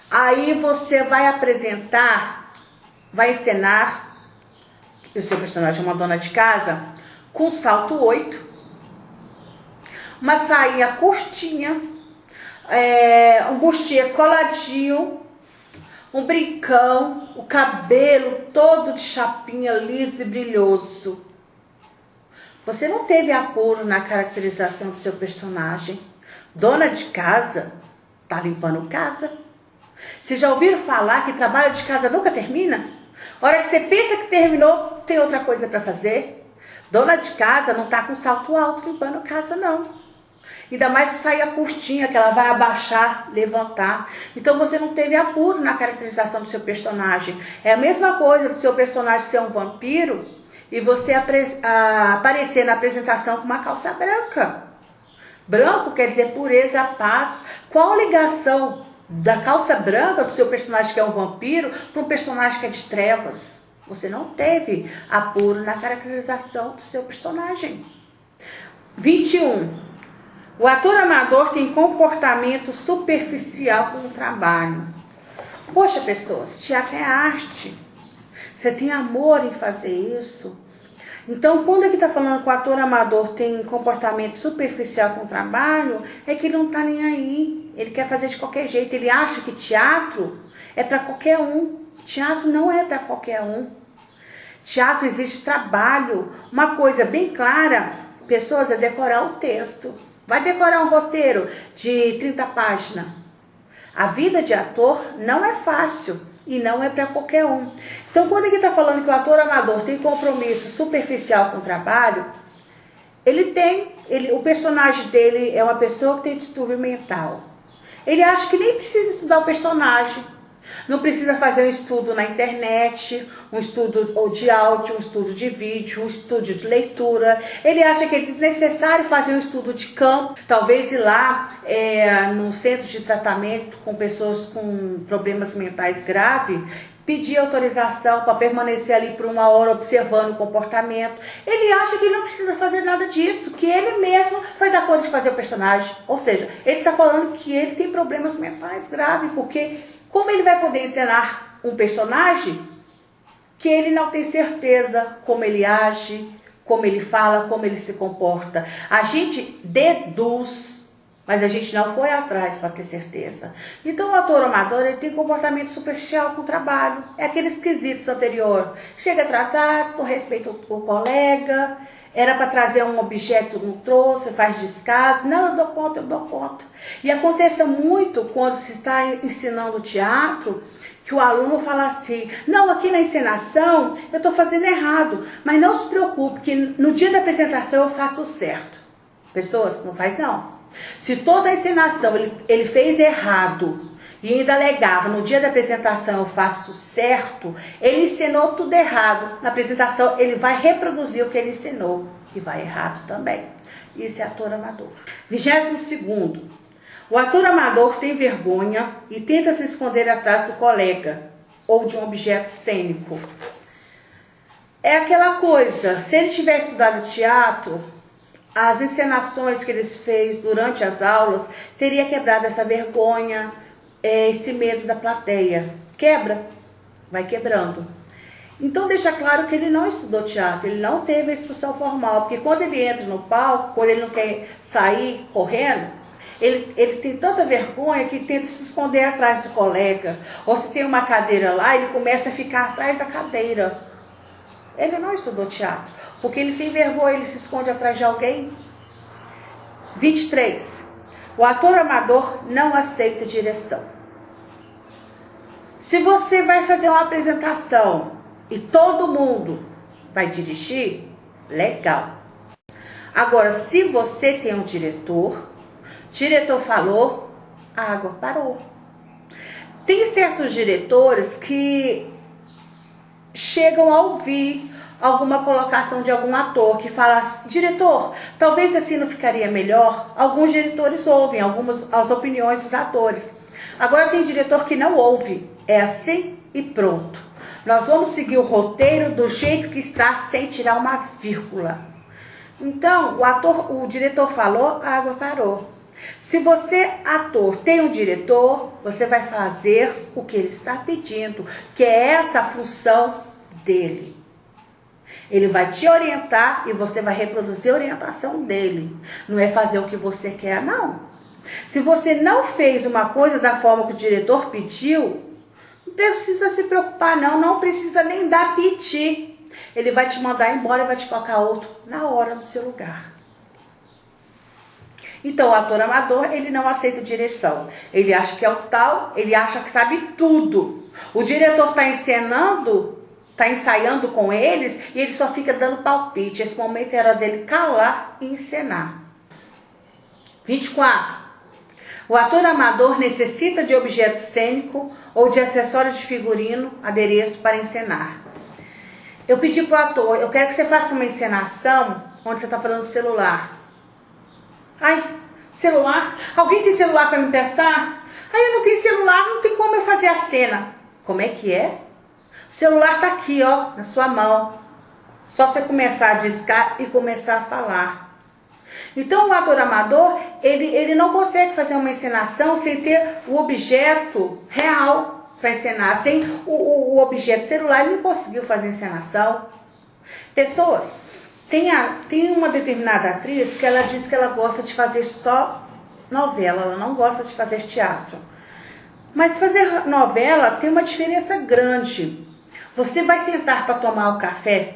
Aí você vai apresentar, vai encenar, o seu personagem é uma dona de casa, com salto 8, uma sainha curtinha, um bustier coladinho, um brincão, o cabelo todo de chapinha, liso e brilhoso. Você não teve apuro na caracterização do seu personagem. Dona de casa, Tá limpando casa? Vocês já ouviram falar que trabalho de casa nunca termina? A hora que você pensa que terminou, tem outra coisa para fazer. Dona de casa não tá com salto alto limpando casa, não. Ainda mais que saia curtinha, que ela vai abaixar, levantar. Então você não teve apuro na caracterização do seu personagem. É a mesma coisa do seu personagem ser um vampiro e você aparecer na apresentação com uma calça branca. Branco quer dizer pureza, paz. Qual a ligação da calça branca do seu personagem que é um vampiro para um personagem que é de trevas? Você não teve apuro na caracterização do seu personagem. 21. O ator amador tem comportamento superficial com o trabalho. Poxa, pessoas, teatro é arte. Você tem amor em fazer isso. Então, quando ele está falando que o ator amador tem comportamento superficial com o trabalho, é que ele não está nem aí. Ele quer fazer de qualquer jeito. Ele acha que teatro é para qualquer um. Teatro não é para qualquer um. Teatro exige trabalho. Uma coisa bem clara, pessoas, é decorar o texto. Vai decorar um roteiro de 30 páginas. A vida de ator não é fácil e não é para qualquer um. Então, quando ele está falando que o ator amador tem compromisso superficial com o trabalho, o personagem dele é uma pessoa que tem distúrbio mental. Ele acha que nem precisa estudar o personagem. Não precisa fazer um estudo na internet, um estudo de áudio, um estudo de vídeo, um estudo de leitura. Ele acha que é desnecessário fazer um estudo de campo. Talvez ir lá no centro de tratamento com pessoas com problemas mentais graves, pedir autorização para permanecer ali por 1 hora observando o comportamento. Ele acha que ele não precisa fazer nada disso, que ele mesmo vai dar conta de fazer o personagem. Ou seja, ele está falando que ele tem problemas mentais graves, porque como ele vai poder encenar um personagem que ele não tem certeza como ele age, como ele fala, como ele se comporta? A gente deduz, mas a gente não foi atrás para ter certeza. Então o ator amador, ele tem comportamento superficial com o trabalho. É aqueles quesitos anterior. Chega atrasado, não respeita o colega, era para trazer um objeto, não trouxe, faz descaso. Não, eu dou conta. E acontece muito quando se está ensinando teatro, que o aluno fala assim, não, aqui na encenação eu estou fazendo errado, mas não se preocupe, que no dia da apresentação eu faço certo. Pessoas, não faz não. Se toda a encenação ele fez errado e ainda alegava, no dia da apresentação eu faço certo, ele ensinou tudo errado. Na apresentação ele vai reproduzir o que ele ensinou e vai errado também. Isso é ator amador. 22º. O ator amador tem vergonha e tenta se esconder atrás do colega ou de um objeto cênico. É aquela coisa, se ele tivesse estudado teatro, as encenações que ele fez durante as aulas teria quebrado essa vergonha, esse medo da plateia. Quebra, vai quebrando. Então deixa claro que ele não estudou teatro, ele não teve a instrução formal, porque quando ele entra no palco, quando ele não quer sair correndo, ele tem tanta vergonha que tenta se esconder atrás do colega. Ou se tem uma cadeira lá, ele começa a ficar atrás da cadeira. Ele não estudou teatro, porque ele tem vergonha, ele se esconde atrás de alguém. 23. O ator amador não aceita direção. Se você vai fazer uma apresentação e todo mundo vai dirigir, legal. Agora, se você tem um diretor falou, a água parou. Tem certos diretores que chegam a ouvir alguma colocação de algum ator que fala, diretor, talvez assim não ficaria melhor. Alguns diretores ouvem as opiniões dos atores. Agora tem diretor que não ouve, é assim e pronto. Nós vamos seguir o roteiro do jeito que está, sem tirar uma vírgula. Então, o diretor falou, a água parou. Se você, ator, tem um diretor, você vai fazer o que ele está pedindo, que é essa a função dele. Ele vai te orientar e você vai reproduzir a orientação dele. Não é fazer o que você quer, não. Se você não fez uma coisa da forma que o diretor pediu, não precisa se preocupar, não precisa nem dar piti. Ele vai te mandar embora e vai te colocar outro na hora no seu lugar. Então, o ator amador, ele não aceita direção. Ele acha que é o tal, ele acha que sabe tudo. O diretor está encenando, está ensaiando com eles e ele só fica dando palpite. Esse momento era dele calar e encenar. 24. O ator amador necessita de objeto cênico ou de acessórios de figurino, adereço para encenar. Eu pedi para o ator, eu quero que você faça uma encenação onde você está falando do celular. Ai, celular? Alguém tem celular para me testar? Ai, eu não tenho celular, não tem como eu fazer a cena. Como é que é? O celular está aqui, ó, na sua mão. Só você começar a discar e começar a falar. Então, o ator amador, ele não consegue fazer uma encenação sem ter o objeto real para encenar. Sem o objeto celular, ele não conseguiu fazer encenação. Pessoas... Tem uma determinada atriz que ela diz que ela gosta de fazer só novela, ela não gosta de fazer teatro. Mas fazer novela tem uma diferença grande. Você vai sentar para tomar o café,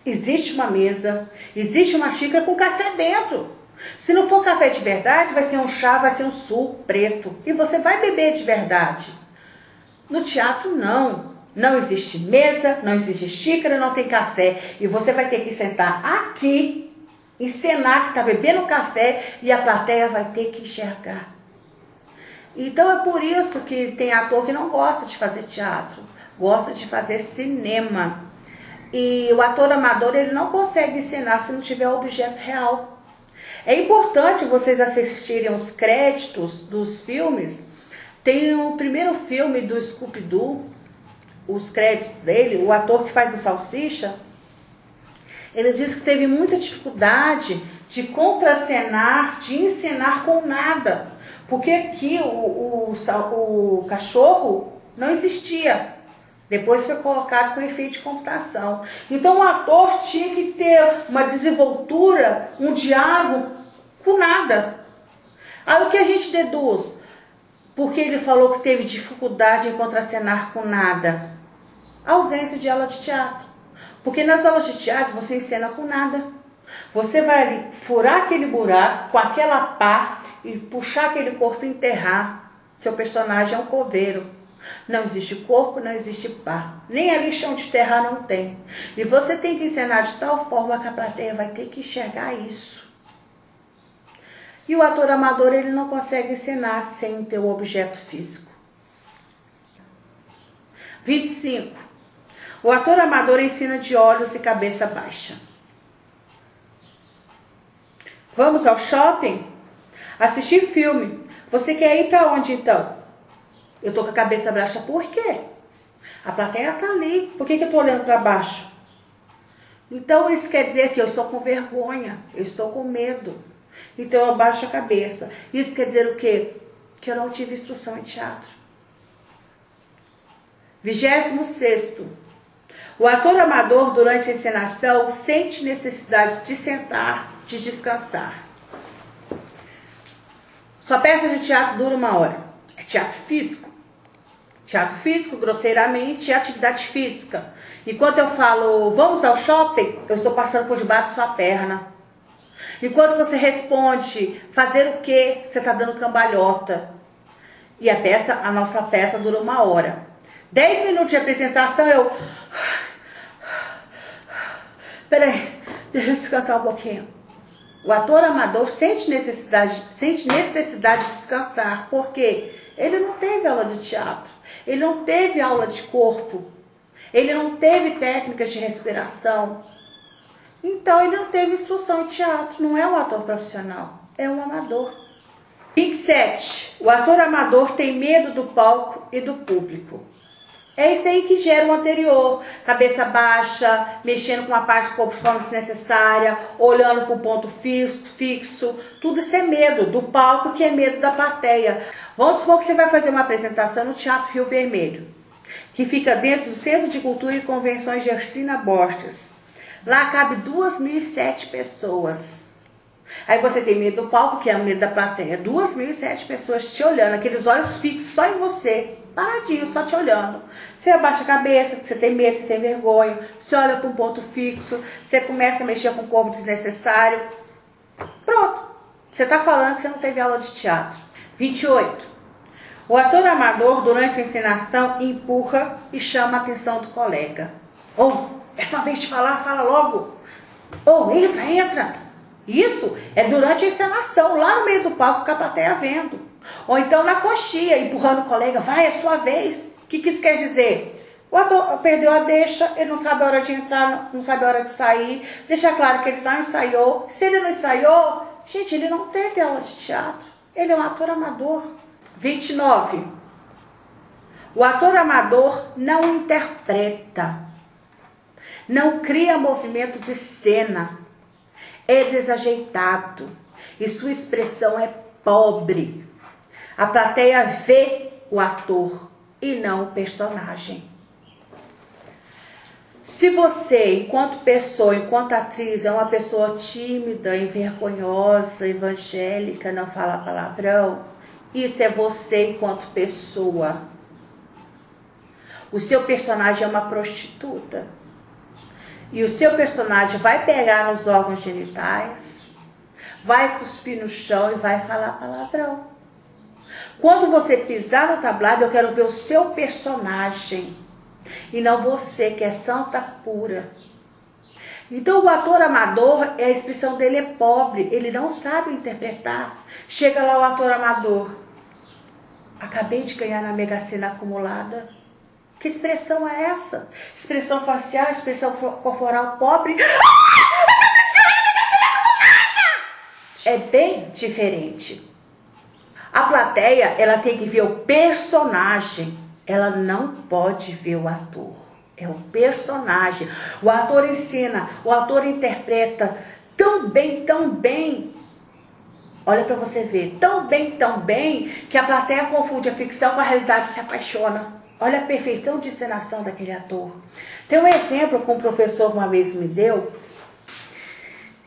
existe uma mesa, existe uma xícara com café dentro. Se não for café de verdade, vai ser um chá, vai ser um suco preto. E você vai beber de verdade. No teatro, não. Não existe mesa, não existe xícara, não tem café. E você vai ter que sentar aqui, encenar que está bebendo café e a plateia vai ter que enxergar. Então é por isso que tem ator que não gosta de fazer teatro, gosta de fazer cinema. E o ator amador, ele não consegue encenar se não tiver objeto real. É importante vocês assistirem os créditos dos filmes. Tem o primeiro filme do Scooby-Doo, os créditos dele, o ator que faz o Salsicha, ele diz que teve muita dificuldade de contracenar, de encenar com nada, porque aqui o cachorro não existia, depois foi colocado com efeito de computação. Então o ator tinha que ter uma desenvoltura, um diálogo com nada. Aí o que a gente deduz? Porque ele falou que teve dificuldade em contracenar com nada. Ausência de aula de teatro. Porque nas aulas de teatro você encena com nada. Você vai ali furar aquele buraco com aquela pá e puxar aquele corpo e enterrar. Seu personagem é um coveiro. Não existe corpo, não existe pá. Nem ali chão de terra não tem. E você tem que encenar de tal forma que a plateia vai ter que enxergar isso. E o ator amador, ele não consegue encenar sem ter o objeto físico. 25. O ator amador ensina de olhos e cabeça baixa. Vamos ao shopping? Assistir filme. Você quer ir para onde então? Eu tô com a cabeça baixa por quê? A plateia tá ali. Por que eu tô olhando para baixo? Então isso quer dizer que eu estou com vergonha. Eu estou com medo. Então eu abaixo a cabeça. Isso quer dizer o quê? Que eu não tive instrução em teatro. 26º. O ator amador, durante a encenação, sente necessidade de sentar, de descansar. Sua peça de teatro dura 1 hora. É teatro físico. Teatro físico, grosseiramente, é atividade física. Enquanto eu falo, vamos ao shopping, eu estou passando por debaixo da sua perna. Enquanto você responde, fazer o quê? Você está dando cambalhota. E a nossa peça dura 1 hora. 10 minutos de apresentação, peraí, deixa eu descansar um pouquinho. O ator amador sente necessidade de descansar, porque ele não teve aula de teatro, ele não teve aula de corpo, ele não teve técnicas de respiração. Então ele não teve instrução em teatro, não é um ator profissional, é um amador. 27. O ator amador tem medo do palco e do público. É isso aí que gera o anterior. Cabeça baixa, mexendo com uma parte do corpo de forma desnecessária, olhando para um ponto fixo. Tudo isso é medo do palco, que é medo da plateia. Vamos supor que você vai fazer uma apresentação no Teatro Rio Vermelho, que fica dentro do Centro de Cultura e Convenções de Ercina Borges. Lá cabe 2.007 pessoas. Aí você tem medo do palco, que é o medo da plateia. 2.007 pessoas te olhando, aqueles olhos fixos só em você, paradinho, só te olhando. Você abaixa a cabeça, você tem medo, você tem vergonha. Você olha para um ponto fixo, você começa a mexer com o corpo desnecessário. Pronto. Você está falando que você não teve aula de teatro. 28. O ator amador, durante a encenação, empurra e chama a atenção do colega. É sua vez de falar, fala logo. Entra. Isso é durante a encenação, lá no meio do palco, com a plateia vendo. Ou então na coxia, empurrando o colega, vai, é sua vez. O que isso quer dizer? O ator perdeu a deixa, ele não sabe a hora de entrar, não sabe a hora de sair. Deixa claro que ele não ensaiou. Se ele não ensaiou, gente, ele não teve aula de teatro. Ele é um ator amador. 29. O ator amador não interpreta, não cria movimento de cena, é desajeitado e sua expressão é pobre. A plateia vê o ator e não o personagem. Se você, enquanto pessoa, enquanto atriz, é uma pessoa tímida, envergonhosa, evangélica, não fala palavrão, isso é você enquanto pessoa. O seu personagem é uma prostituta. E o seu personagem vai pegar nos órgãos genitais, vai cuspir no chão e vai falar palavrão. Quando você pisar no tablado, eu quero ver o seu personagem. E não você, que é santa pura. Então o ator amador, a expressão dele é pobre. Ele não sabe interpretar. Chega lá o ator amador. Acabei de ganhar na Mega Sena acumulada. Que expressão é essa? Expressão facial, expressão corporal pobre. É bem diferente. A plateia, ela tem que ver o personagem. Ela não pode ver o ator. É o personagem. O ator ensina, o ator interpreta tão bem. Olha para você ver, tão bem, que a plateia confunde a ficção com a realidade e se apaixona. Olha a perfeição de encenação daquele ator. Tem um exemplo que um professor uma vez me deu.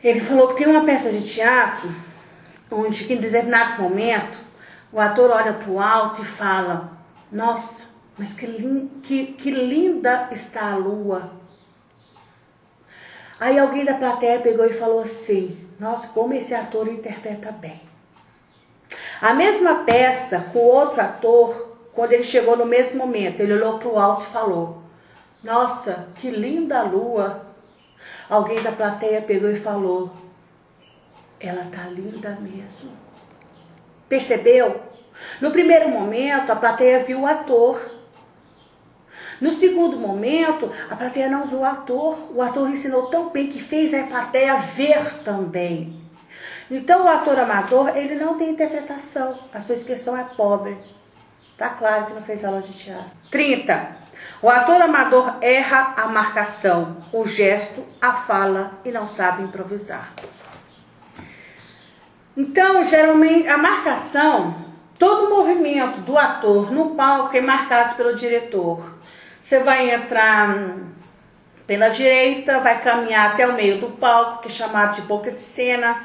Ele falou que tem uma peça de teatro onde, em determinado momento, o ator olha para o alto e fala: nossa, mas que linda está a lua. Aí alguém da plateia pegou e falou assim: nossa, como esse ator interpreta bem. A mesma peça com outro ator, quando ele chegou no mesmo momento, ele olhou para o alto e falou: nossa, que linda a lua. Alguém da plateia pegou e falou: ela tá linda mesmo. Percebeu? No primeiro momento, a plateia viu o ator. No segundo momento, a plateia não viu o ator. O ator ensinou tão bem que fez a plateia ver também. Então, o ator amador, ele não tem interpretação. A sua expressão é pobre. Tá claro que não fez aula de teatro. 30. O ator amador erra a marcação, o gesto, a fala e não sabe improvisar. Então, geralmente, a marcação, todo o movimento do ator no palco é marcado pelo diretor. Você vai entrar pela direita, vai caminhar até o meio do palco, que é chamado de boca de cena.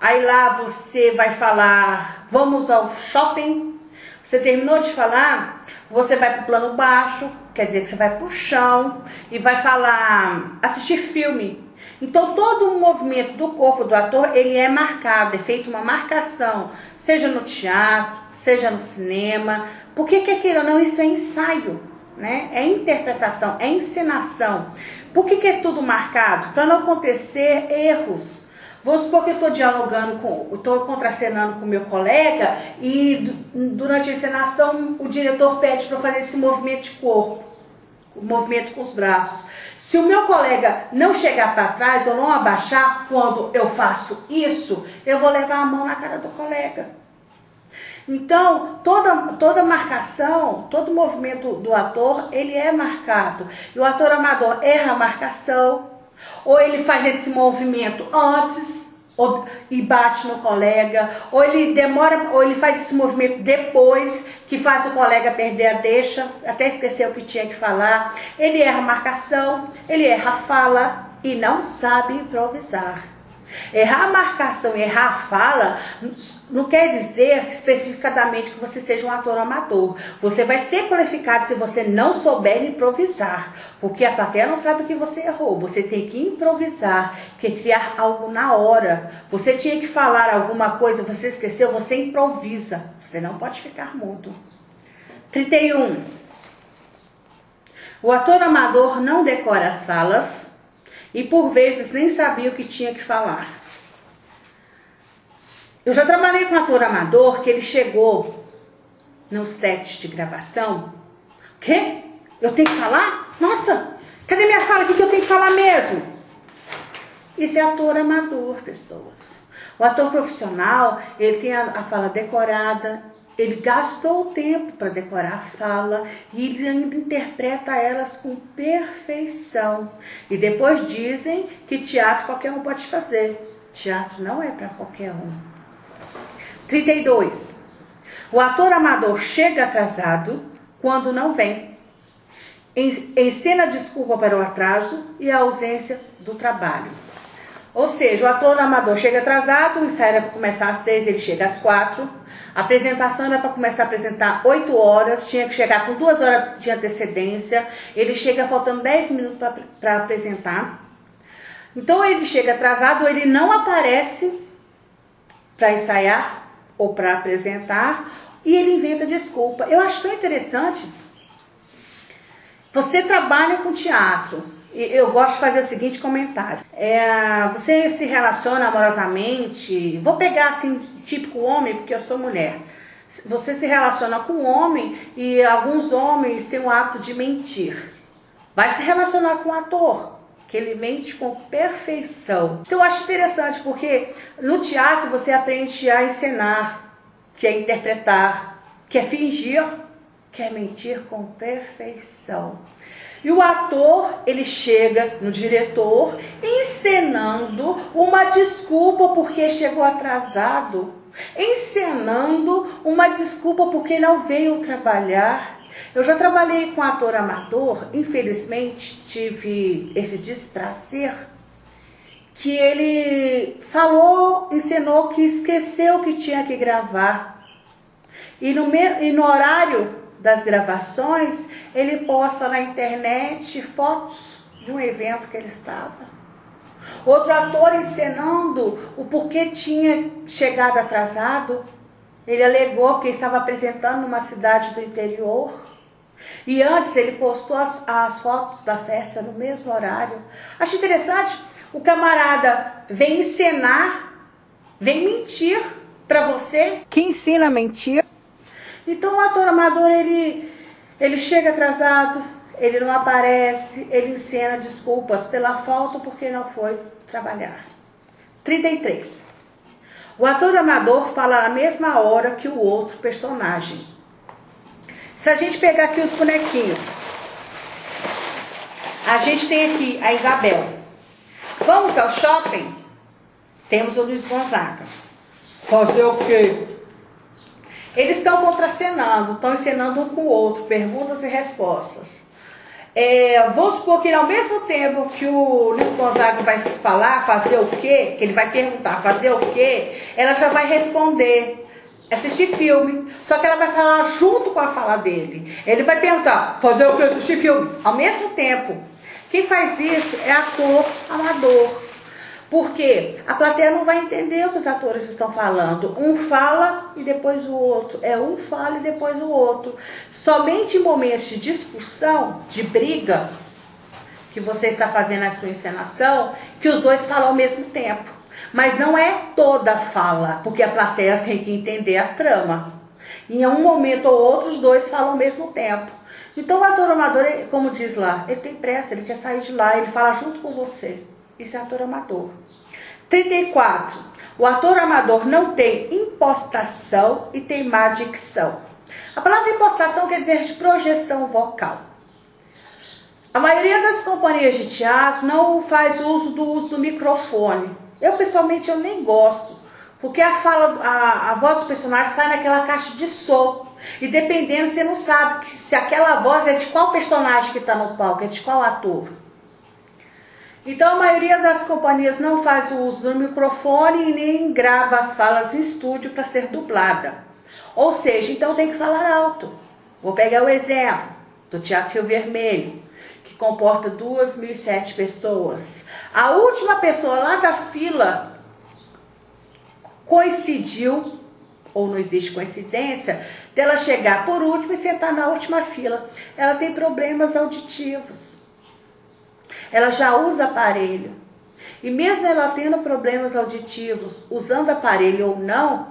Aí lá você vai falar: vamos ao shopping. Você terminou de falar, você vai para o plano baixo, quer dizer que você vai para o chão e vai falar, assistir filme. Então todo o movimento do corpo do ator, ele é marcado, é feita uma marcação, seja no teatro, seja no cinema, porque que aquilo não, isso é ensaio, né? É interpretação, é encenação. Por que é tudo marcado? Para não acontecer erros. Vamos supor que eu estou dialogando, estou contracenando com o meu colega e durante a encenação o diretor pede para eu fazer esse movimento de corpo, o movimento com os braços. Se o meu colega não chegar para trás ou não abaixar quando eu faço isso, eu vou levar a mão na cara do colega. Então, toda marcação, todo movimento do ator, ele é marcado. E o ator amador erra a marcação, ou ele faz esse movimento antes e bate no colega, ou ele demora, ou ele faz esse movimento depois, que faz o colega perder a deixa, até esquecer o que tinha que falar. Ele erra a marcação, ele erra a fala e não sabe improvisar. Errar a marcação e errar a fala não quer dizer especificadamente que você seja um ator amador. Você vai ser qualificado se você não souber improvisar, porque a plateia não sabe que você errou. Você tem que improvisar, que criar algo na hora. Você tinha que falar alguma coisa, você esqueceu, você improvisa. Você não pode ficar mudo. 31. O ator amador não decora as falas e por vezes nem sabia o que tinha que falar. Eu já trabalhei com um ator amador que ele chegou no set de gravação. O quê? Eu tenho que falar? Nossa, cadê minha fala? O que eu tenho que falar mesmo? Isso é ator amador, pessoas. O ator profissional, ele tem a fala decorada, ele gastou o tempo para decorar a fala e ele ainda interpreta elas com perfeição. E depois dizem que teatro qualquer um pode fazer. Teatro não é para qualquer um. 32. O ator amador chega atrasado quando não vem. Encena desculpa para o atraso e a ausência do trabalho. Ou seja, o ator amador chega atrasado, o ensaio era para começar às 3, ele chega às 4. A apresentação era para começar a apresentar 8 horas, tinha que chegar com 2 horas de antecedência. Ele chega faltando 10 minutos para apresentar. Então ele chega atrasado, ele não aparece para ensaiar ou para apresentar e ele inventa desculpa. Eu acho tão interessante. Você trabalha com teatro. Eu gosto de fazer o seguinte comentário. Você se relaciona amorosamente, vou pegar assim, típico homem, porque eu sou mulher. Você se relaciona com um homem e alguns homens têm o hábito de mentir. Vai se relacionar com um ator, que ele mente com perfeição. Então eu acho interessante, porque no teatro você aprende a encenar, que é interpretar, que é fingir, que é mentir com perfeição. E o ator, ele chega no diretor encenando uma desculpa porque chegou atrasado, encenando uma desculpa porque não veio trabalhar. Eu já trabalhei com ator amador, infelizmente tive esse desprazer, que ele falou, encenou que esqueceu que tinha que gravar. E no horário das gravações, ele posta na internet fotos de um evento que ele estava. Outro ator encenando o porquê tinha chegado atrasado. Ele alegou que estava apresentando numa cidade do interior. E antes ele postou as fotos da festa no mesmo horário. Acho interessante, o camarada vem encenar, vem mentir para você, que ensina a mentir. Então o ator amador, ele chega atrasado, ele não aparece, ele encena desculpas pela falta porque não foi trabalhar. 33. O ator amador fala na mesma hora que o outro personagem. Se a gente pegar aqui os bonequinhos, a gente tem aqui a Isabel. Vamos ao shopping? Temos o Luiz Gonzaga. Fazer o quê? Eles estão contracenando, estão encenando um com o outro, perguntas e respostas. Vamos supor que ao mesmo tempo que o Luiz Gonzaga vai falar, fazer o quê, que ele vai perguntar, fazer o quê, ela já vai responder, assistir filme, só que ela vai falar junto com a fala dele. Ele vai perguntar, fazer o quê, assistir filme, ao mesmo tempo. Quem faz isso é ator amador. Porque a plateia não vai entender o que os atores estão falando. Um fala e depois o outro. Um fala e depois o outro. Somente em momentos de discussão, de briga, que você está fazendo a sua encenação, que os dois falam ao mesmo tempo. Mas não é toda a fala, porque a plateia tem que entender a trama. Em um momento ou outro, os dois falam ao mesmo tempo. Então o ator amador, como diz lá, ele tem pressa, ele quer sair de lá, ele fala junto com você. Isso é ator amador. 34. O ator amador não tem impostação e tem má dicção. A palavra impostação quer dizer de projeção vocal. A maioria das companhias de teatro não faz uso do microfone. Eu, pessoalmente, eu nem gosto. Porque a voz do personagem sai naquela caixa de som. E dependendo, você não sabe se aquela voz é de qual personagem que está no palco, é de qual ator. Então, a maioria das companhias não faz o uso do microfone e nem grava as falas em estúdio para ser dublada. Ou seja, então tem que falar alto. Vou pegar o exemplo do Teatro Rio Vermelho, que comporta 2.007 pessoas. A última pessoa lá da fila coincidiu, ou não existe coincidência, dela chegar por último e sentar na última fila. Ela tem problemas auditivos. Ela já usa aparelho. E mesmo ela tendo problemas auditivos, usando aparelho ou não,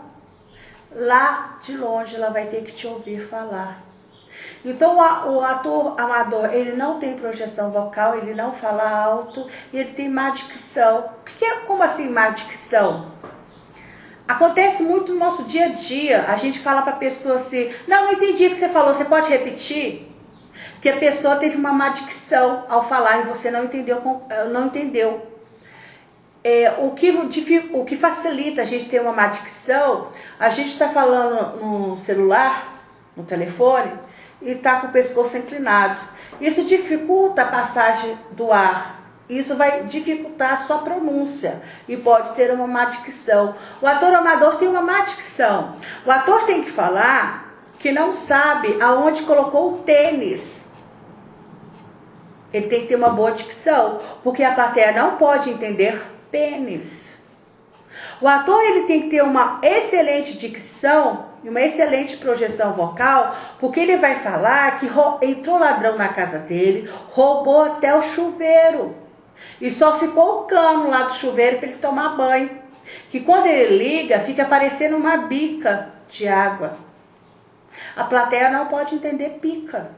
lá de longe ela vai ter que te ouvir falar. Então o ator amador, ele não tem projeção vocal, ele não fala alto, e ele tem má dicção. Como assim má dicção? Acontece muito no nosso dia a dia. A gente fala para a pessoa assim, não entendi o que você falou, você pode repetir? Porque a pessoa teve uma má dicção ao falar e você não entendeu. O que facilita a gente ter uma má dicção, a gente está falando no celular, no telefone, e está com o pescoço inclinado. Isso dificulta a passagem do ar. Isso vai dificultar a sua pronúncia e pode ter uma má dicção. O ator amador tem uma má dicção. O ator tem que falar que não sabe aonde colocou o tênis. Ele tem que ter uma boa dicção, porque a plateia não pode entender pênis. O ator ele tem que ter uma excelente dicção e uma excelente projeção vocal, porque ele vai falar que entrou ladrão na casa dele, roubou até o chuveiro e só ficou o cano lá do chuveiro para ele tomar banho, que quando ele liga fica parecendo uma bica de água. A plateia não pode entender pica.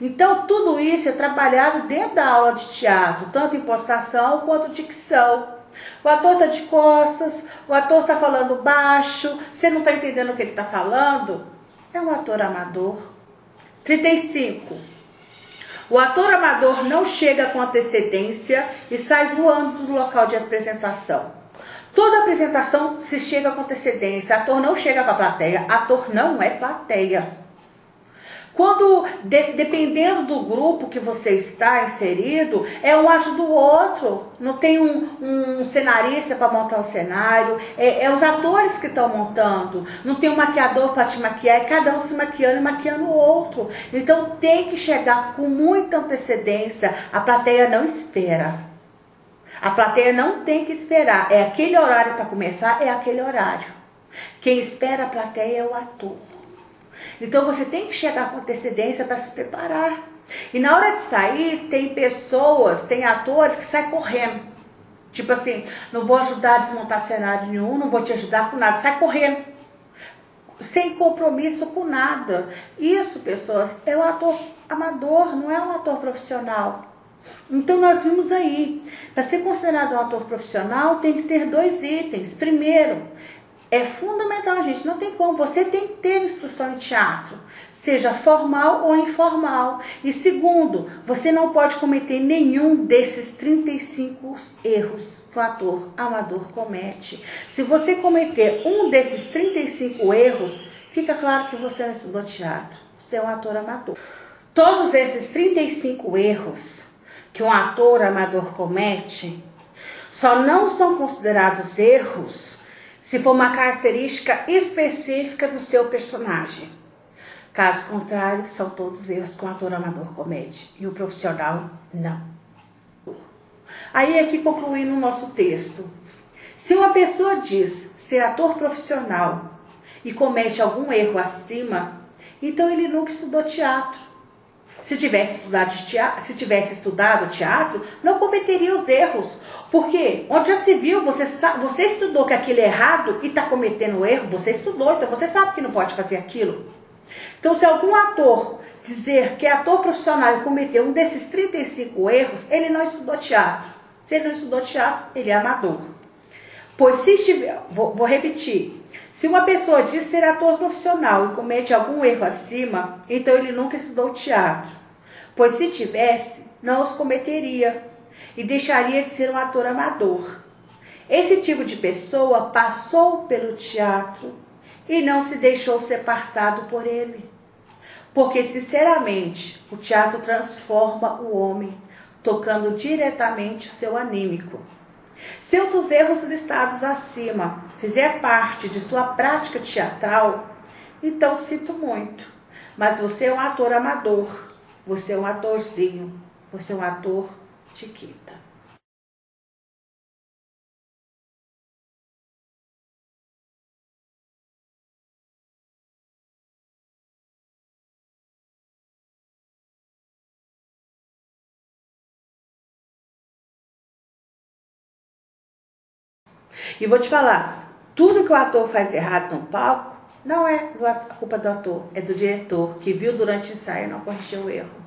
Então tudo isso é trabalhado dentro da aula de teatro, tanto impostação quanto dicção. O ator está de costas, o ator está falando baixo, você não está entendendo o que ele está falando? É um ator amador. 35. O ator amador não chega com antecedência e sai voando do local de apresentação. Toda apresentação se chega com antecedência, ator não chega com a plateia, ator não é plateia. Quando, dependendo do grupo que você está inserido, é um ajuda do outro. Não tem um cenarista para montar o cenário, é os atores que estão montando. Não tem um maquiador para te maquiar, é cada um se maquiando e maquiando o outro. Então tem que chegar com muita antecedência, a plateia não espera. A plateia não tem que esperar, é aquele horário para começar, é aquele horário. Quem espera a plateia é o ator. Então você tem que chegar com antecedência para se preparar. E na hora de sair, tem pessoas, tem atores que saem correndo. Tipo assim, não vou ajudar a desmontar cenário nenhum, não vou te ajudar com nada. Sai correndo. Sem compromisso com nada. Isso, pessoas, é um ator amador, não é um ator profissional. Então nós vimos aí, para ser considerado um ator profissional, tem que ter 2 itens. Primeiro, é fundamental, gente, não tem como, você tem que ter instrução em teatro, seja formal ou informal. E segundo, você não pode cometer nenhum desses 35 erros que o ator amador comete. Se você cometer um desses 35 erros, fica claro que você não estudou teatro, você é um ator amador. Todos esses 35 erros que um ator amador comete, só não são considerados erros se for uma característica específica do seu personagem. Caso contrário, são todos erros que um ator amador comete e o profissional não. Aí aqui concluindo o nosso texto. Se uma pessoa diz ser ator profissional e comete algum erro acima, então ele nunca estudou teatro. Se tivesse estudado teatro, não cometeria os erros. Porque onde já se viu, você estudou que aquilo é errado e está cometendo erro, você estudou, então você sabe que não pode fazer aquilo. Então, se algum ator dizer que é ator profissional e cometeu um desses 35 erros, ele não estudou teatro. Se ele não estudou teatro, ele é amador. Pois se estiver, vou repetir, se uma pessoa diz ser ator profissional e comete algum erro acima, então ele nunca estudou teatro. Pois se tivesse, não os cometeria e deixaria de ser um ator amador. Esse tipo de pessoa passou pelo teatro e não se deixou ser passado por ele. Porque, sinceramente, o teatro transforma o homem, tocando diretamente o seu anímico. Se um dos erros listados acima fizer parte de sua prática teatral, então sinto muito, mas você é um ator amador, você é um atorzinho, você é um ator de quinta. E vou te falar, tudo que o ator faz errado no palco, não é a culpa do ator, é do diretor, que viu durante o ensaio e não corrigiu o erro.